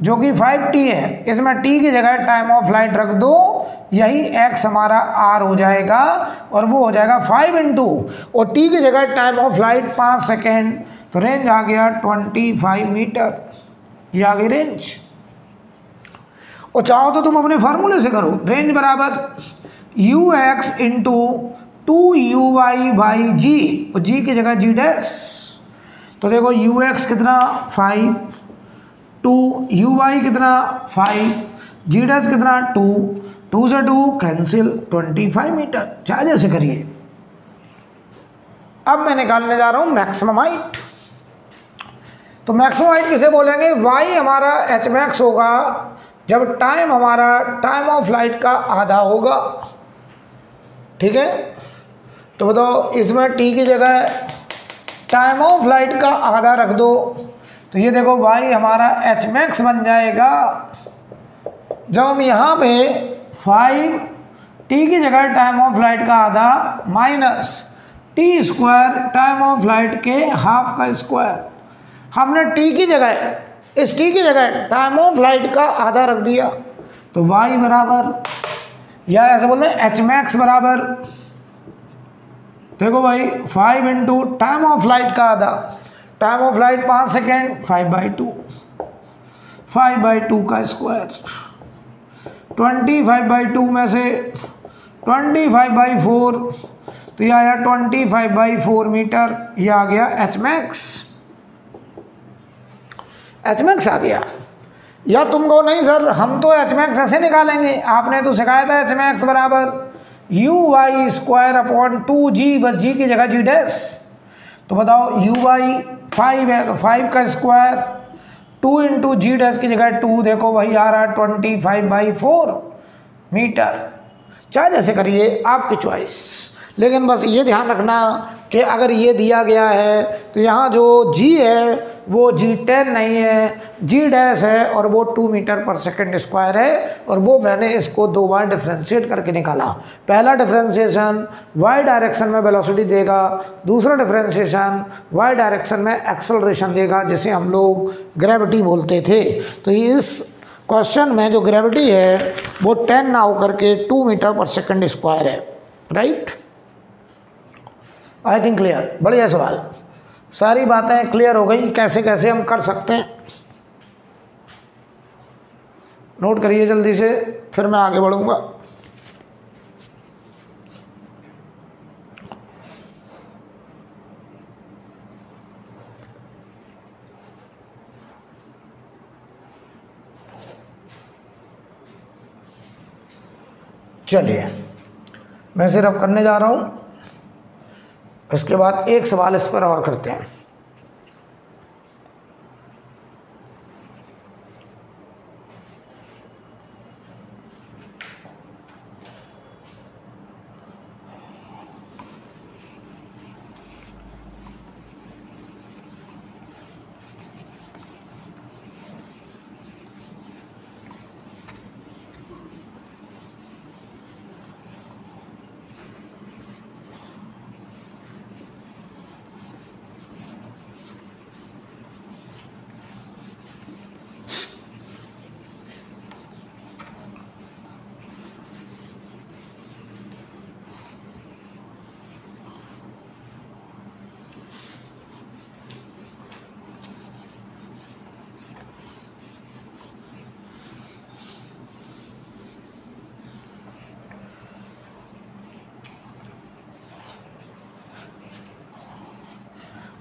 Speaker 1: जो कि 5t है, इसमें t की जगह टाइम ऑफ फ्लाइट रख दो, यही x हमारा r हो जाएगा, और वो हो जाएगा 5 इंटू, और t की जगह टाइम ऑफ फ्लाइट 5 सेकेंड, तो रेंज आ गया 25 मीटर, ये आ गई रेंज। और चाहो तो तुम अपने फार्मूले से करो, रेंज बराबर ux इंटू 2uy/g, और g की जगह g डैश, तो देखो ux कितना 5, 2uy कितना 5, g डैश कितना 2, 2 से 2 कैंसिल, 25 मीटर, चाहे जैसे करिए। अब मैं निकालने जा रहा हूँ मैक्सिमम हाइट। तो मैक्सिमम हाइट किसे बोलेंगे, y हमारा hmax होगा जब टाइम हमारा टाइम ऑफ फ्लाइट का आधा होगा, ठीक है। तो बताओ, इसमें t की जगह टाइम ऑफ फ्लाइट का आधा रख दो, तो ये देखो y हमारा hmax बन जाएगा जब हम यहाँ पे 5 t की जगह टाइम ऑफ फ्लाइट का आधा minus t² time of flight के हाफ का स्क्वायर, हमने t की जगह, इस t की जगह टाइम ऑफ फ्लाइट का आधा रख दिया, तो y बराबर, या ऐसे बोलते हैं hmax बराबर, देखो भाई 5 इंटू टाइम ऑफ फ्लाइट का आधा, टाइम ऑफ फ्लाइट 5 सेकेंड, 5/2 का स्क्वायर, 25/2 में से 25/4, तो यह आया 25/4 मीटर, यह आ गया hmax आ गया। या तुम कहो नहीं सर, हम तो hmax ऐसे निकालेंगे, आपने तो सिखाया था hmax बराबर uy² 2g, बस g की जगह g डैश, तो बताओ uy 5 है, तो 5 का स्क्वायर, 2 इंटू जी डैश की जगह 2, देखो वही आ रहा है 25/4 मीटर, चाहे जैसे करिए, आपकी चॉइस। लेकिन बस ये ध्यान रखना कि अगर ये दिया गया है तो यहाँ जो g है वो g10 नहीं है, g डैश है, और वो 2 मीटर पर सेकेंड स्क्वायर है, और वो मैंने इसको 2 बार डिफ्रेंशिएट करके निकाला। पहला डिफ्रेंशिएशन y डायरेक्शन में वेलोसिटी देगा, दूसरा डिफ्रेंशिएशन y डायरेक्शन में एक्सेलरेशन देगा, जिसे हम लोग ग्रेविटी बोलते थे। तो इस क्वेश्चन में जो ग्रेविटी है वो 10 ना होकर के 2 मीटर पर सेकेंड स्क्वायर है, राइट। आई थिंक क्लियर, बढ़िया सवाल, सारी बातें क्लियर हो गई, कैसे कैसे हम कर सकते हैं, नोट करिए जल्दी से, फिर मैं आगे बढ़ूंगा। चलिए, मैं सिर्फ करने जा रहा हूं, इसके बाद एक सवाल इस पर और करते हैं।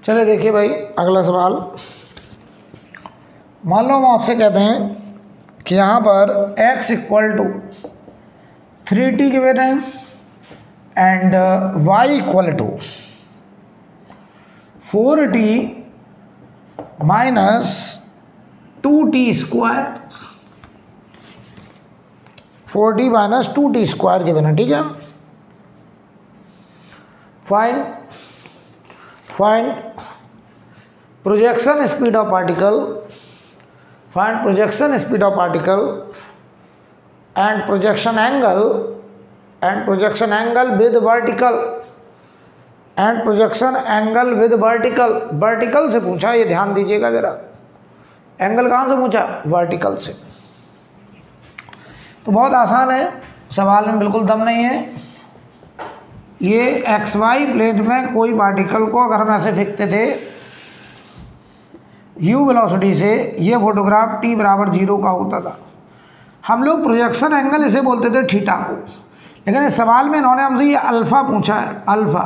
Speaker 1: चलिए देखिए भाई अगला सवाल। मान लो हम आपसे कहते हैं कि यहाँ पर x equal to 3t given है and y equal to 4t minus 2t square, 4t minus 2t square given है, ठीक है। Find projection speed of particle, find projection speed of particle and projection angle with vertical, and projection angle with vertical. Vertical से पूछा, ये ध्यान दीजिएगा जरा, angle कहाँ से पूछा? वर्टिकल से। तो बहुत आसान है, सवाल में बिल्कुल दम नहीं है। ये एक्स वाई प्लेन में कोई पार्टिकल को अगर हम ऐसे फेंकते थे u वेलोसिटी से, ये फोटोग्राफ t बराबर 0 का होता था। हम लोग प्रोजेक्शन एंगल इसे बोलते थे थीटा को, लेकिन इस सवाल में इन्होंने हमसे ये अल्फ़ा पूछा है, अल्फ़ा।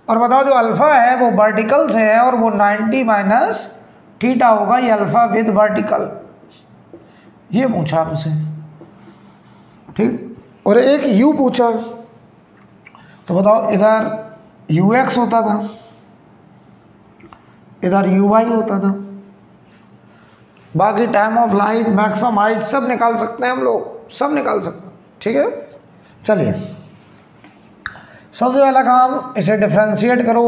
Speaker 1: और बताओ जो अल्फ़ा है वो वर्टिकल से है और वो 90 माइनस थीटा होगा, ये अल्फ़ा विद वर्टिकल, ये पूछा हमसे, ठीक। और एक u पूछा, तो बताओ इधर ux होता था, इधर uy होता था। बाकी time of light, maximum height सब निकाल सकते हैं हम लोग, सब निकाल सकते हैं, ठीक है। चलिए सबसे पहला काम, इसे डिफ्रेंशिएट करो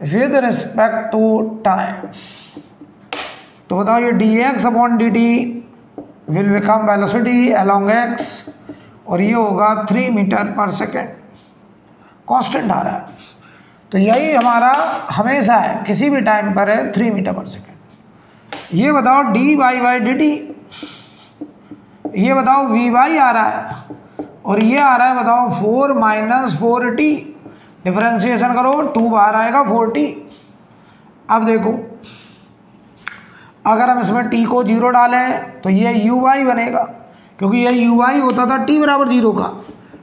Speaker 1: विद रिस्पेक्ट टू टाइम। तो बताओ ये dx upon dt will become velocity along x, और ये होगा 3 मीटर पर सेकेंड, कांस्टेंट आ रहा है। तो यही हमारा हमेशा है, किसी भी टाइम पर है 3 मीटर पर सेकेंड। ये बताओ dy बाई dt, ये बताओ vy आ रहा है, और ये आ रहा है बताओ 4 माइनस 4t, डिफरेंशिएशन करो 2 बाहर आएगा 4t। अब देखो अगर हम इसमें t को 0 डालें तो ये uy बनेगा, क्योंकि ये uy होता था t बराबर 0 का,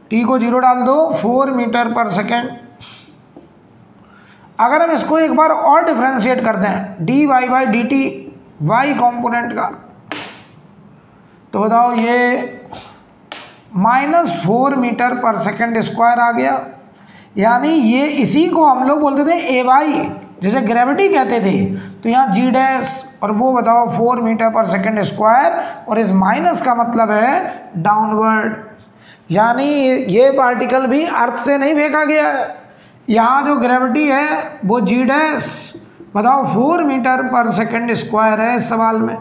Speaker 1: t को 0 डाल दो 4 मीटर पर सेकेंड। अगर हम इसको एक बार और डिफरेंशिएट कर दें dy by dt, y component का, तो बताओ ये -4 मीटर पर सेकेंड स्क्वायर आ गया। यानी ये इसी को हम लोग बोलते थे ay, जैसे ग्रेविटी कहते थे। तो यहाँ g डैश और वो बताओ 4 मीटर पर सेकेंड स्क्वायर, और इस माइनस का मतलब है डाउनवर्ड, यानी ये पार्टिकल भी अर्थ से नहीं फेंका गया है। यहाँ जो ग्रेविटी है वो g डैश बताओ 4 मीटर पर सेकेंड स्क्वायर है इस सवाल में।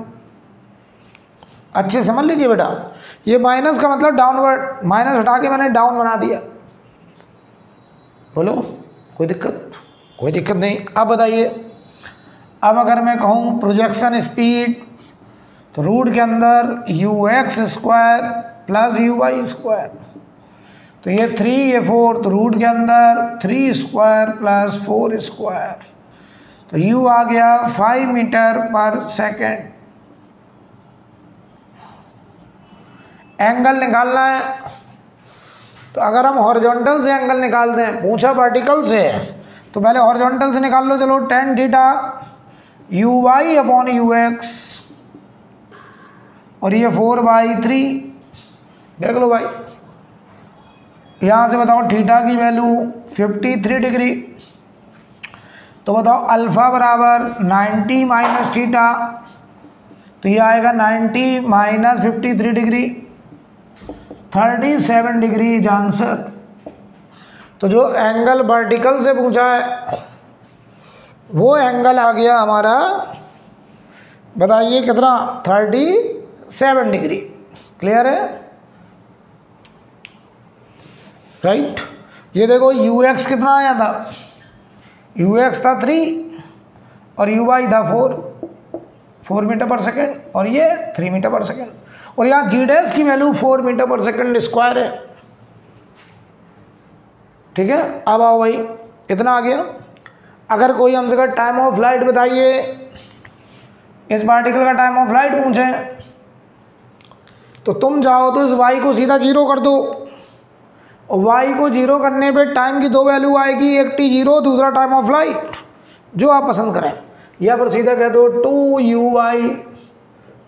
Speaker 1: अच्छे समझ लीजिए बेटा, ये माइनस का मतलब डाउनवर्ड, माइनस हटा के मैंने डाउन बना दिया। बोलो कोई दिक्कत? कोई दिक्कत नहीं। अब बताइए, अब अगर मैं कहूँ प्रोजेक्शन स्पीड, तो रूट के अंदर ux square plus uy square, तो ये 3 ये 4, तो रूट के अंदर 3 स्क्वायर प्लस 4 स्क्वायर, तो u आ गया 5 मीटर पर सेकेंड। एंगल निकालना है, तो अगर हम हॉरिजॉन्टल से एंगल निकाल दें, पूछा वर्टिकल से, तो पहले हॉरिजॉन्टल से निकाल लो। चलो tan theta uy upon ux, और ये 4/3, देख लो भाई। यहाँ से बताओ थीटा की वैल्यू 53 डिग्री, तो बताओ अल्फ़ा बराबर 90 माइनस थीटा, तो ये आएगा 90 minus 53 degree, 37 degree is answer. तो जो एंगल वर्टिकल से पूछा है वो एंगल आ गया हमारा, बताइए कितना? 37 डिग्री। क्लियर है? राइट। ये देखो ux कितना आया था, ux था 3 और uy था 4 मीटर पर सेकेंड, और ये 3 मीटर पर सेकेंड, और यहाँ जी डैश की वैल्यू 4 मीटर पर सेकेंड स्क्वायर है। ठीक है, अब आओ भाई, कितना आ गया? अगर कोई हमसे कहा टाइम ऑफ फ्लाइट बताइए, इस पार्टिकल का टाइम ऑफ फ्लाइट पूछें, तो तुम जाओ तो इस y को सीधा 0 कर दो, y को 0 करने पे टाइम की दो वैल्यू आएगी, एक t0 दूसरा टाइम ऑफ फ्लाइट, जो आप पसंद करें। या पर सीधा कह दो 2uy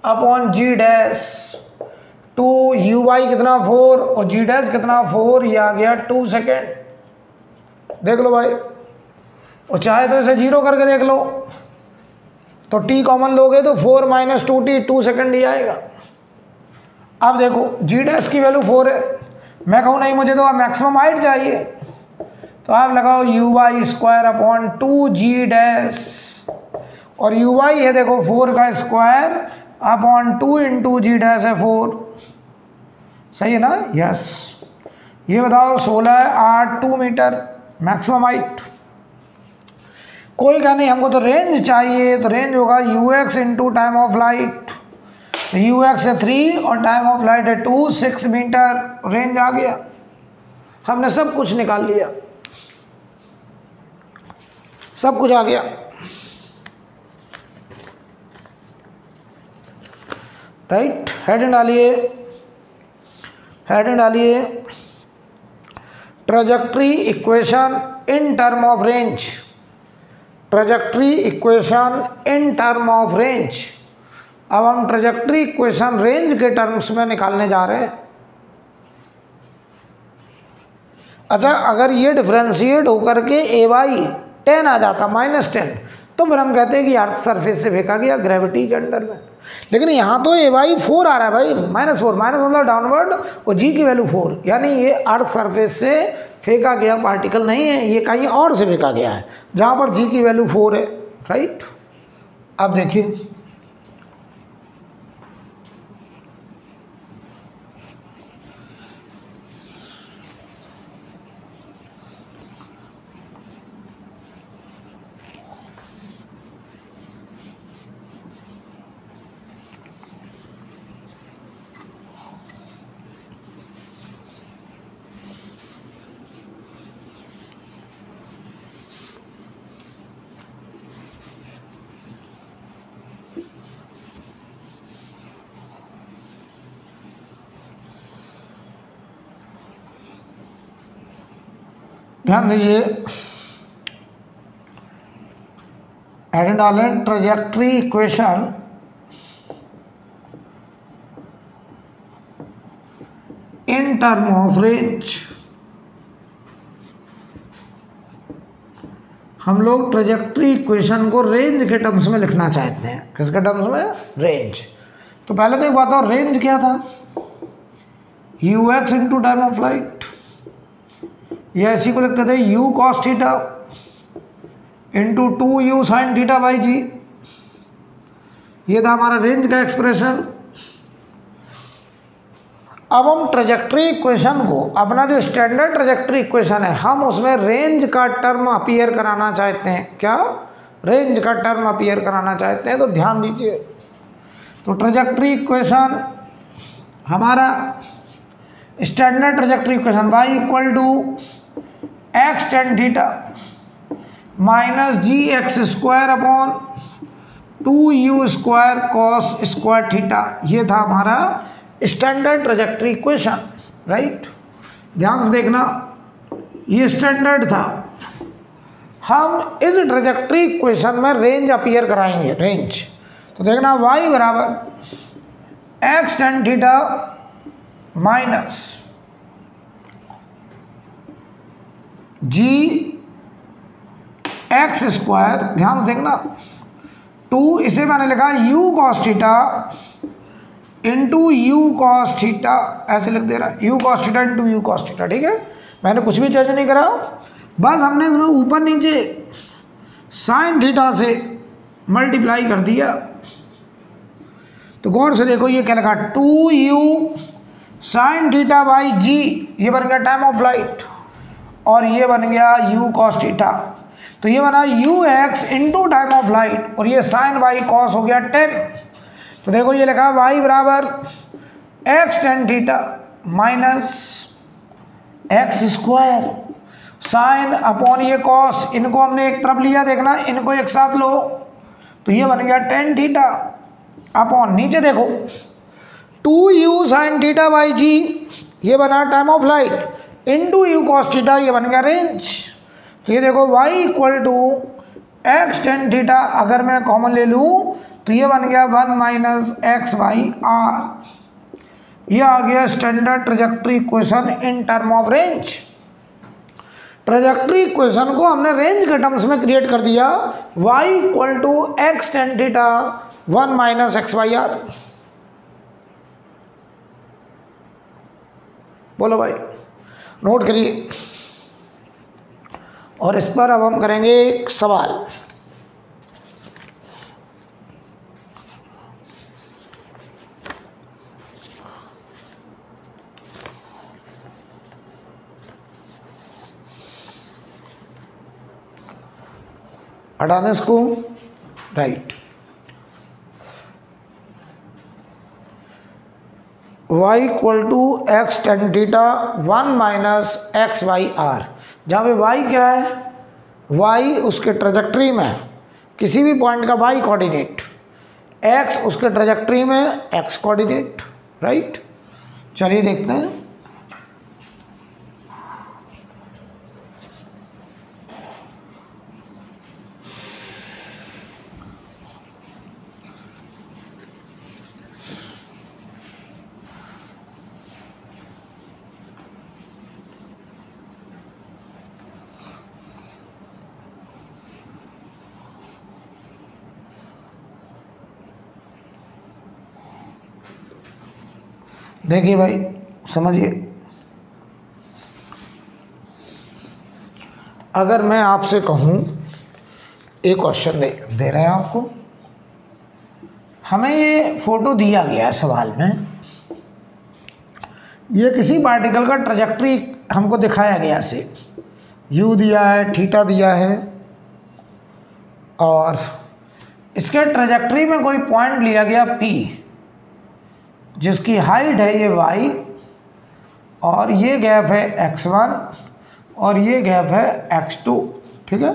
Speaker 1: upon g dash, 2uy कितना 4 और g डैश कितना 4, ये आ गया 2 सेकेंड। देख लो भाई, और चाहे तो इसे 0 करके देख लो, तो t कॉमन लोगे तो 4 माइनस 2t 2 सेकेंड ही आएगा। अब देखो g डैश की वैल्यू 4 है, मैं कहूँ नहीं मुझे तो मैक्सिमम हाइट चाहिए, तो आप लगाओ uy square upon 2g dash, और uy है देखो 4 का स्क्वायर अपॉन 2 इंटू जी डैश है 4, सही है ना? यस। ये बताओ 16 8 2 मीटर मैक्सिमम हाइट। कोई कहा नहीं हमको तो रेंज चाहिए, तो रेंज होगा ux into time of light, ux है 3 और टाइम ऑफ लाइट है 2, 6 मीटर, रेंज आ गया। हमने सब कुछ निकाल लिया, सब कुछ आ गया, राइट। हेडिंग डालिए, हेडिंग डालिए trajectory equation in term of range, trajectory equation in term of range. अब हम ट्रेजेक्ट्री इक्वेशन रेंज के टर्म्स में निकालने जा रहे हैं। अच्छा, अगर ये डिफ्रेंशिएट होकर के ए वाई 10 आ जाता -10, तो फिर हम कहते हैं कि अर्थ सरफेस से फेंका गया ग्रेविटी के अंडर में। लेकिन यहाँ तो ए वाई 4 आ रहा है भाई, -4, माइनस मतलब डाउनवर्ड, और जी की वैल्यू 4, यानी ये अर्थ सरफेस से फेंका गया पार्टिकल नहीं है, ये कहीं और से फेंका गया है, जहाँ पर जी की वैल्यू 4 है, राइट। अब देखिए ध्यान दीजिए, एड डालें trajectory equation in term of range. हम लोग ट्रेजेक्ट्री इक्वेशन को रेंज के टर्म्स में लिखना चाहते हैं। किसके टर्म्स में? रेंज। तो पहले तो एक बात और, रेंज क्या था? ux into time of flight, या इसी को लिखते थे u cos theta into 2u sine theta by g. ये था हमारा रेंज का एक्सप्रेशन। अब हम ट्रेजेक्ट्री इक्वेशन को, अपना जो स्टैंडर्ड ट्रेजेक्ट्री इक्वेशन है, हम उसमें रेंज का टर्म अपीयर कराना चाहते हैं। क्या? रेंज का टर्म अपीयर कराना चाहते हैं। तो ध्यान दीजिए, तो ट्रेजेक्ट्री इक्वेशन हमारा standard trajectory equation y equal to x tan theta minus g x square upon 2u square cos square theta, ये था हमारा स्टैंडर्ड ट्रेजेक्ट्री इक्वेशन, राइट। ध्यान से देखना, ये स्टैंडर्ड था। हम इस ट्रेजेक्ट्री इक्वेशन में रेंज अपीयर कराएंगे, रेंज। तो देखना y बराबर x tan theta minus g x square, ध्यान से देखना, 2 इसे मैंने लिखा u cos theta into u cos theta, ऐसे लिख दे रहा है u cos theta into u cos theta, ठीक है। मैंने कुछ भी चेंज नहीं करा, बस हमने इसमें ऊपर नीचे साइन थीटा से मल्टीप्लाई कर दिया। तो गौर से देखो, ये क्या लिखा, 2u sine theta by g, ये बन गया टाइम ऑफ फ्लाइट, और ये बन गया u cos थीटा। तो ये बना ux into time of light, और ये साइन बाई कॉस हो गया 10। तो देखो ये लिखा y बराबर x tan theta minus x square sine upon ये कॉस, इनको हमने एक तरफ लिया, देखना इनको एक साथ लो, तो ये बन गया tan थीटा अपॉन, नीचे देखो 2u sine theta by g, ये बना time of light, into u cos theta, ये बन गया रेंज। तो ये देखो y equal to x tan theta, अगर मैं कॉमन ले लूँ तो ये बन गया 1 माइनस एक्स बाई आर। ये आ गया standard trajectory equation in term of range. Trajectory equation को हमने रेंज के टर्म्स में क्रिएट कर दिया, y equal to x tan theta 1 minus x by r. बोलो भाई, नोट करिए। और इस पर अब हम करेंगे एक सवाल। हटा दें इसको, right. y equal to x tan theta 1 minus x by r, जहाँ पे y क्या है, y उसके ट्रेजेक्ट्री में किसी भी पॉइंट का y कोऑर्डिनेट, x उसके ट्रेजेक्ट्री में x कोऑर्डिनेट, राइट। चलिए देखते हैं। देखिए भाई, समझिए, अगर मैं आपसे कहूँ, एक क्वेश्चन दे रहे हैं आपको, हमें ये फोटो दिया गया है सवाल में, ये किसी पार्टिकल का ट्रेजेक्ट्री हमको दिखाया गया से, u दिया है, थीटा दिया है, और इसके ट्रेजेक्ट्री में कोई पॉइंट लिया गया p, जिसकी हाइट है ये y, और ये गैप है x1 और ये गैप है x2, ठीक है।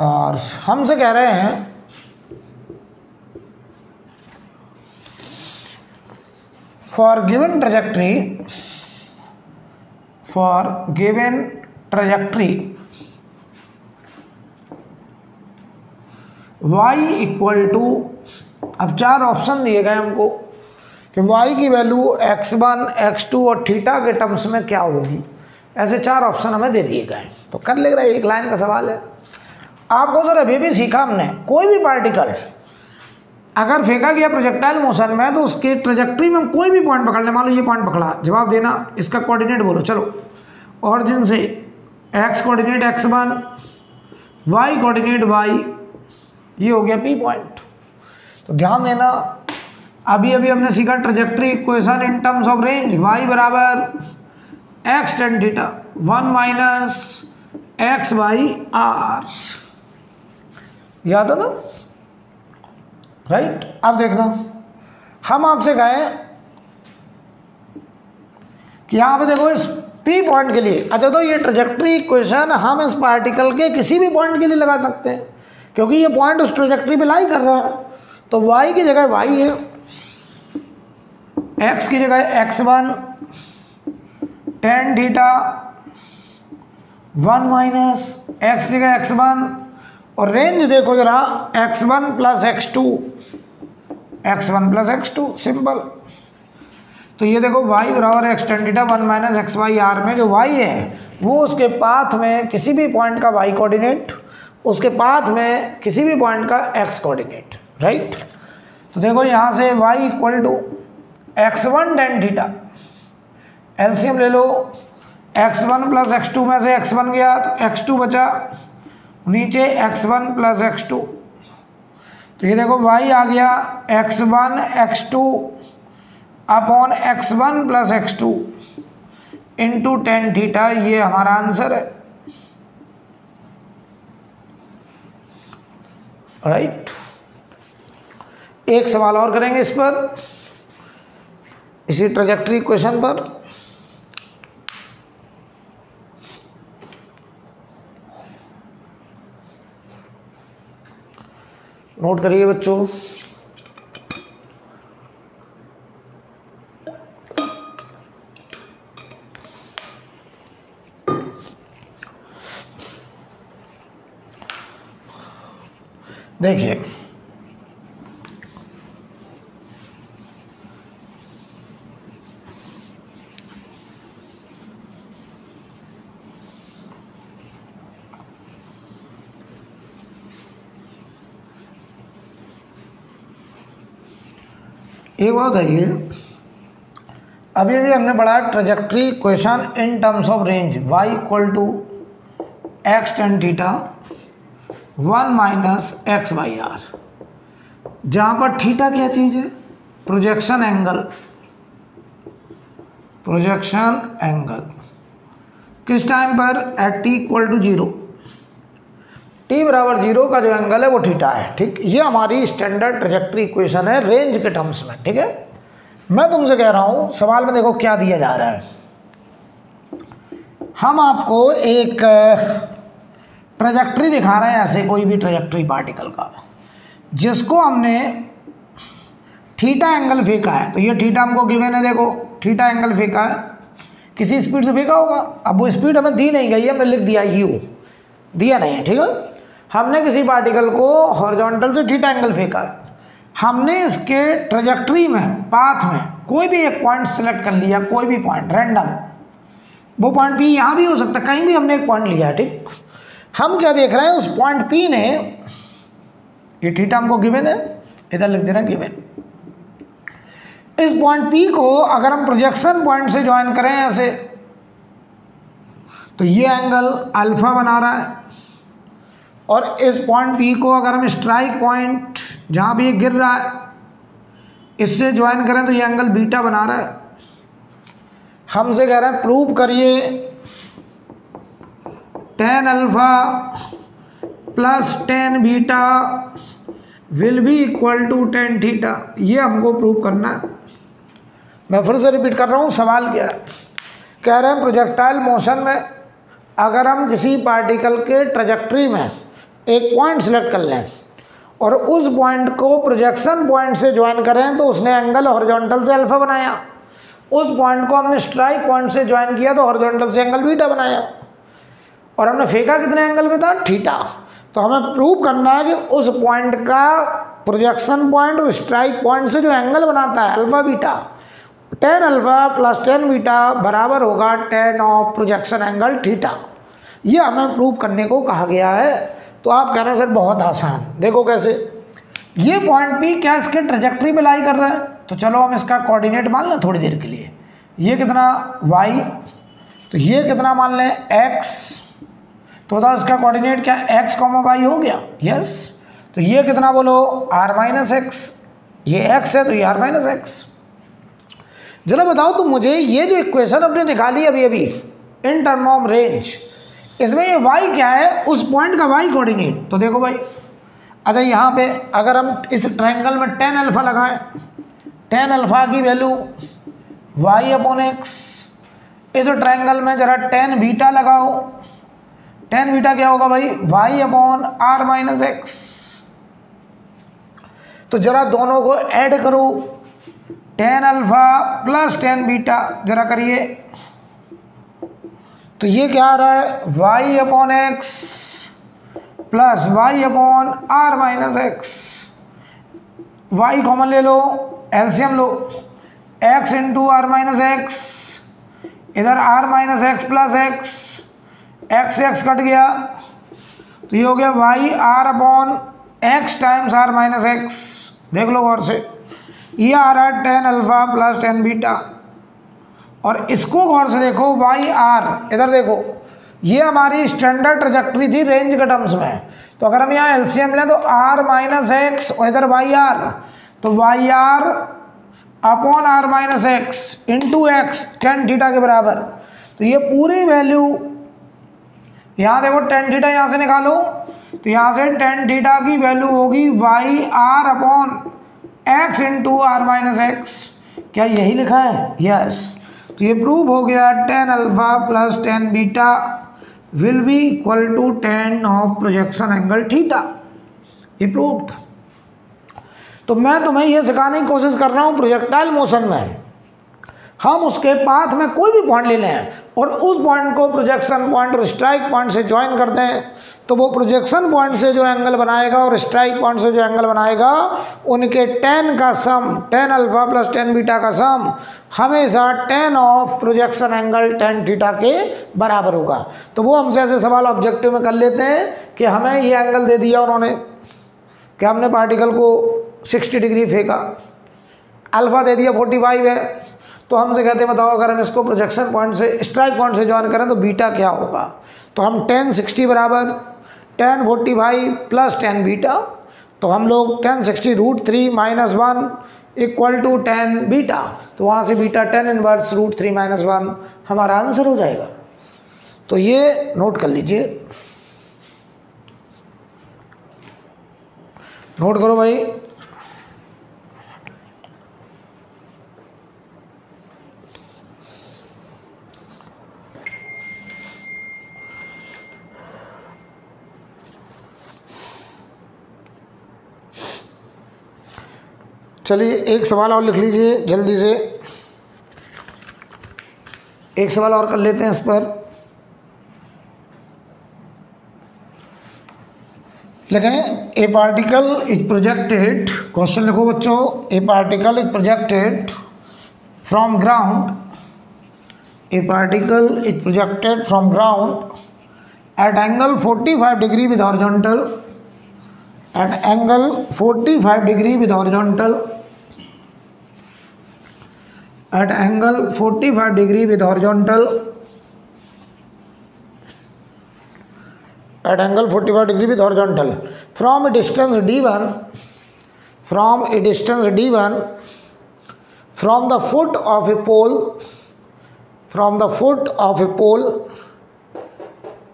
Speaker 1: और हमसे कह रहे हैं for given trajectory y equal to, अब चार ऑप्शन दिए गए हमको कि y की वैल्यू x1, x2 और थीटा के टर्म्स में क्या होगी, ऐसे चार ऑप्शन हमें दे दिए गए। तो कर ले रहा है, एक लाइन का सवाल है। आपको सर अभी भी सीखा हमने, कोई भी पार्टिकल अगर फेंका गया प्रोजेक्टाइल मोशन में तो उसके ट्रेजेक्ट्री में कोई भी पॉइंट पकड़ ले, मान लो ये पॉइंट पकड़ा, जवाब देना, इसका कोऑर्डिनेट बोलो। चलो, ऑरिजिन से x coordinate x1, y coordinate y, ये हो गया p पॉइंट। तो ध्यान देना, अभी हमने सीखा trajectory equation in terms of range, y बराबर x tan theta 1 minus x by r, याद है ना, राइट। अब देखना, हम आपसे कहें कि यहाँ पे देखो इस p पॉइंट के लिए, अच्छा तो ये ट्रेजेक्ट्री इक्वेशन हम इस पार्टिकल के किसी भी पॉइंट के लिए लगा सकते हैं, क्योंकि ये पॉइंट उस ट्रेजेक्ट्री पे लाई कर रहा है। तो y की जगह y है, x की जगह x1 tan theta 1 minus x की जगह x1, और रेंज देखो जरा x1 प्लस x2, सिंपल। तो ये देखो y बराबर x tan theta 1 minus x by r में जो y है वो उसके पाथ में किसी भी पॉइंट का y कोऑर्डिनेट, उसके पाथ में किसी भी पॉइंट का x कोऑर्डिनेट, राइट। तो देखो यहाँ से y equal to x1 tan theta, LCM ले लो, x1 प्लस x2 में से x1 गया तो x2 बचा, नीचे x1 प्लस x2। तो ये देखो y आ गया x1 x2 upon x1 plus x2 into tan theta, ये हमारा आंसर है, राइट। एक सवाल और करेंगे इस पर, इसी ट्रेजेक्ट्री क्वेश्चन पर। नोट करिए बच्चों, देखिए एक बात है, ये अभी भी हमने पढ़ा trajectory equation in terms of range y equal to x tan theta 1 minus x by r, जहाँ पर थीटा क्या चीज़ है? Projection angle. प्रोजेक्शन एंगल किस टाइम पर? At t equal to 0, t बराबर 0 का जो एंगल है वो थीटा है। ठीक, ये हमारी स्टैंडर्ड ट्रेजेक्ट्री इक्वेशन है रेंज के टर्म्स में। ठीक है, मैं तुमसे कह रहा हूँ सवाल में देखो क्या दिया जा रहा है। हम आपको एक ट्रेजेक्ट्री दिखा रहे हैं, ऐसे कोई भी ट्रेजेक्ट्री पार्टिकल का, जिसको हमने थीटा एंगल फेंका है। तो ये थीटा हमको गिवन है, देखो थीटा एंगल फेंका है, किसी स्पीड से फेंका होगा। अब वो स्पीड हमें दी नहीं गई है, हमने लिख दिया यू, दिया नहीं है। ठीक है, हमने किसी पार्टिकल को हॉरिजॉन्टल से थीटा एंगल फेंका है। हमने इसके ट्रेजेक्ट्री में, पाथ में कोई भी एक पॉइंट सेलेक्ट कर लिया, कोई भी पॉइंट रैंडम, वो पॉइंट पी यहाँ भी हो सकता है, कहीं भी हमने एक पॉइंट लिया है। ठीक, हम क्या देख रहे हैं, उस पॉइंट पी ने, ये थीटा हमको गिवन है, इधर लिख देना गिवन। इस पॉइंट पी को अगर हम प्रोजेक्शन पॉइंट से ज्वाइन करें ऐसे, तो ये एंगल अल्फा बना रहा है। और इस पॉइंट पी को अगर हम स्ट्राइक पॉइंट जहाँ भी ये गिर रहा है इससे ज्वाइन करें तो ये एंगल बीटा बना रहा है। हमसे कह रहा है प्रूव करिए tan alpha plus tan beta will be equal to tan theta. ये हमको प्रूव करना है। मैं फिर से रिपीट कर रहा हूँ, सवाल क्या है? कह रहे हैं प्रोजेक्टाइल मोशन में अगर हम किसी पार्टिकल के ट्रेजेक्ट्री में एक पॉइंट सेलेक्ट कर लें और उस पॉइंट को प्रोजेक्शन पॉइंट से ज्वाइन करें तो उसने एंगल हॉरिजॉन्टल से अल्फा बनाया। उस पॉइंट को हमने स्ट्राइक पॉइंट से ज्वाइन किया तो हॉरिजॉन्टल से एंगल बीटा बनाया। और हमने फेंका कितने एंगल में था? थीटा। तो हमें प्रूव करना है कि उस पॉइंट का प्रोजेक्शन पॉइंट और स्ट्राइक पॉइंट से जो एंगल बनाता है alpha beta, tan alpha plus tan beta बराबर होगा tan of projection angle theta. ये हमें प्रूव करने को कहा गया है। तो आप कह रहे हैं सर बहुत आसान, देखो कैसे। ये पॉइंट पी क्या इसके ट्रेजेक्ट्री में लाई कर रहा है, तो चलो हम इसका कोऑर्डिनेट मान लें थोड़ी देर के लिए। ये कितना y, तो ये कितना मान लें x, तो बताओ इसका कोऑर्डिनेट क्या x, y हो गया। यस, तो ये कितना बोलो r माइनस एक्स, ये x है तो ये r माइनस एक्स। जरा बताओ तुम मुझे, ये जो इक्वेशन अपने निकाली अभी अभी इन टर्म ऑफ रेंज, इसमें ये y क्या है, उस पॉइंट का y कोऑर्डिनेट। तो देखो भाई, अच्छा यहाँ पे अगर हम इस ट्रायंगल में tan अल्फा लगाएं, tan अल्फा की वैल्यू y अपॉन एक्स। इस ट्रायंगल में जरा tan बीटा लगाओ, tan बीटा क्या होगा भाई, y upon r minus x. तो जरा दोनों को ऐड करो, tan alpha plus tan beta, जरा करिए। तो ये क्या आ रहा है, y upon x plus y upon r minus x. y common ले लो, एलसीएम लो, x into r minus x, इधर r minus x plus x, x x cut गया तो ये हो गया y r upon x times r minus x. देख लो गौर से, ये आ रहा है tan alpha plus tan beta. और इसको गौर से देखो, वाई आर, इधर देखो, ये हमारी स्टैंडर्ड ट्रेजेक्ट्री थी रेंज के टर्म्स में। तो अगर हम यहाँ एलसीएम लें तो आर माइनस एक्स और इधर वाई आर, तो y r upon r minus x into x tan theta के बराबर। तो ये पूरी वैल्यू यहाँ देखो, tan थीटा यहाँ से निकालो, तो यहाँ से tan थीटा की वैल्यू होगी y r upon x into r minus x. क्या यही लिखा है? यस। तो ये प्रूव हो गया tan alpha plus tan beta will be equal to tan of projection angle theta. ये प्रूव्ड। तो मैं तुम्हें ये सिखाने की कोशिश कर रहा हूँ, प्रोजेक्टाइल मोशन में हम उसके पाथ में कोई भी पॉइंट ले लें और उस पॉइंट को प्रोजेक्शन पॉइंट और स्ट्राइक पॉइंट से ज्वाइन करते हैं तो वो प्रोजेक्शन पॉइंट से जो एंगल बनाएगा और स्ट्राइक पॉइंट से जो एंगल बनाएगा उनके tan का सम, tan alpha plus tan beta का सम हमेशा tan of projection angle tan theta के बराबर होगा। तो वो हमसे ऐसे सवाल ऑब्जेक्टिव में कर लेते हैं कि हमें ये एंगल दे दिया उन्होंने कि हमने पार्टिकल को 60 डिग्री फेंका, अल्फा दे दिया 45 है, तो हमसे कहते हैं बताओ अगर हम इसको प्रोजेक्शन पॉइंट से स्ट्राइक पॉइंट से ज्वाइन करें तो बीटा क्या होगा। तो हम tan 60 बराबर tan 45 प्लस tan बीटा, तो हम लोग tan 60 √3 - 1 equal to tan beta, तो वहाँ से बीटा tan इनवर्स √3 - 1 हमारा आंसर हो जाएगा। तो ये नोट कर लीजिए, नोट करो भाई। चलिए एक सवाल और लिख लीजिए जल्दी से, एक सवाल और कर लेते हैं इस पर। लिखें ए पार्टिकल इज प्रोजेक्टेड, क्वेश्चन लिखो बच्चों, ए particle is projected from ground, A particle is projected from ground eight angle 45 degree with horizontal, at angle 45 degree with horizontal, at angle 45 degree with horizontal, at angle 45 degree with horizontal from a distance d1, from a distance d1 from the foot of a pole, from the foot of a pole,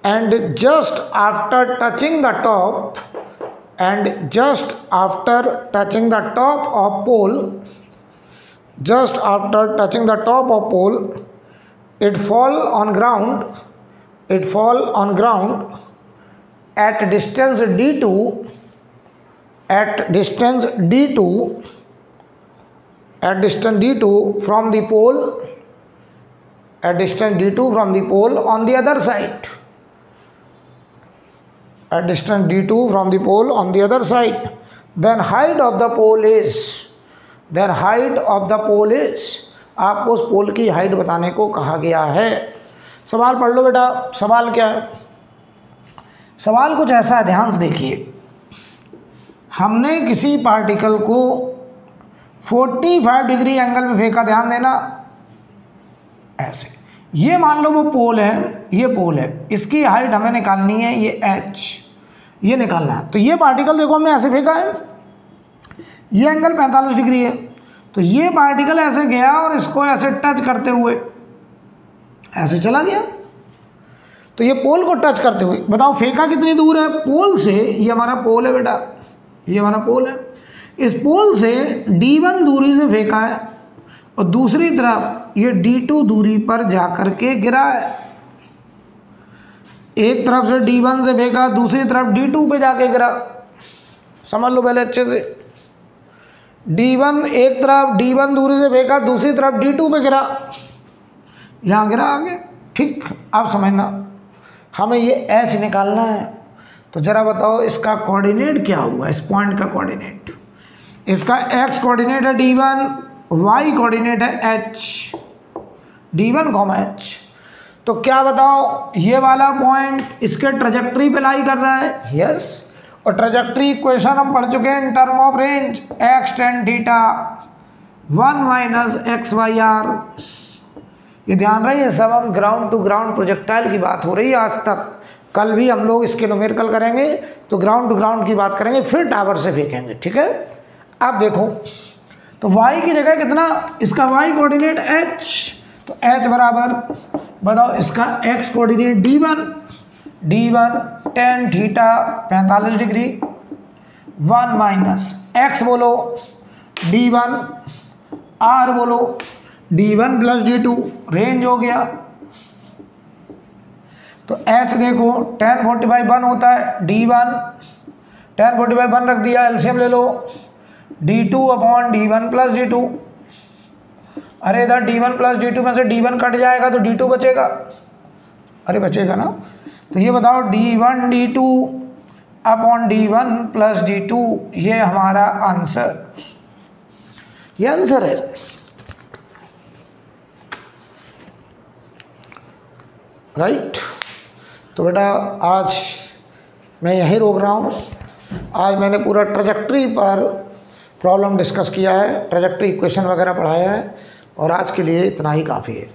Speaker 1: and just after touching the top, and just after touching the top of pole, just after touching the top of pole, it fall on ground, it fall on ground at distance d2, at distance d2, at distance d2 from the pole, at distance d2 from the pole on the other side, at distance d2 from the pole on the other side, then height of the pole is, then height of the pole is, आपको उस पोल की height बताने को कहा गया है। सवाल पढ़ लो बेटा, सवाल क्या है? सवाल कुछ ऐसा है, ध्यान से देखिए। हमने किसी पार्टिकल को 45 डिग्री एंगल में फेंका, ध्यान देना, ऐसे। ये मान लो वो पोल है, ये पोल है, इसकी हाइट हमें निकालनी है, ये h ये निकालना है। तो ये पार्टिकल देखो हमने ऐसे फेंका है, ये एंगल 45 डिग्री है, तो ये पार्टिकल ऐसे गया और इसको ऐसे टच करते हुए ऐसे चला गया, तो ये पोल को टच करते हुए, बताओ फेंका कितनी दूर है पोल से? ये हमारा पोल है बेटा, ये हमारा पोल है। इस पोल से d1 दूरी से फेंका है और दूसरी तरफ ये d2 दूरी पर जाकर के गिरा है। एक तरफ से d1 से फेंका, दूसरी तरफ d2 पे जाके गिरा। समझ लो पहले अच्छे से, d1 एक तरफ d1 दूरी से फेंका, दूसरी तरफ d2 पे गिरा, यहाँ गिरा आगे। ठीक, आप समझना, हमें ये h निकालना है। तो जरा बताओ इसका कोऑर्डिनेट क्या हुआ, इस पॉइंट का कोऑर्डिनेट? इसका x कोऑर्डिनेट है d1, y कोऑर्डिनेट है h, d1, h। तो क्या बताओ, ये वाला पॉइंट इसके ट्रेजेक्ट्री पे लाई कर रहा है, यस। और ट्रेजेक्ट्री इक्वेशन हम पढ़ चुके हैं in term of range, x tan theta 1 - xy(r). ये ध्यान रहे, ये सब हम ग्राउंड टू ग्राउंड प्रोजेक्टाइल की बात हो रही है आज तक। कल भी हम लोग इसके न्यूमेरिकल करेंगे तो ग्राउंड टू ग्राउंड की बात करेंगे, फिर टावर से फेंकेंगे, ठीक है। अब देखो, तो y की जगह कितना, इसका y कोऑर्डिनेट h, तो h बराबर, बताओ इसका x coordinate d1 tan theta 45 degree 1 - x बोलो d1, r बोलो d1 + d2, रेंज हो गया। तो h देखो tan 45 1 होता है, d1 tan 45 1 रख दिया, एलसीएम ले लो, d2/d1 + d2। अरे इधर d1 + d2 में से d1 कट जाएगा तो d2 बचेगा, अरे बचेगा ना। तो ये बताओ d1 d2 upon d1 plus d2, ये हमारा आंसर, ये आंसर है। राइट। तो बेटा आज मैं यहीं रोक रहा हूँ। आज मैंने पूरा ट्रेजेक्ट्री पर प्रॉब्लम डिस्कस किया है, ट्रेजेक्ट्री इक्वेशन वगैरह पढ़ाया है, और आज के लिए इतना ही काफ़ी है।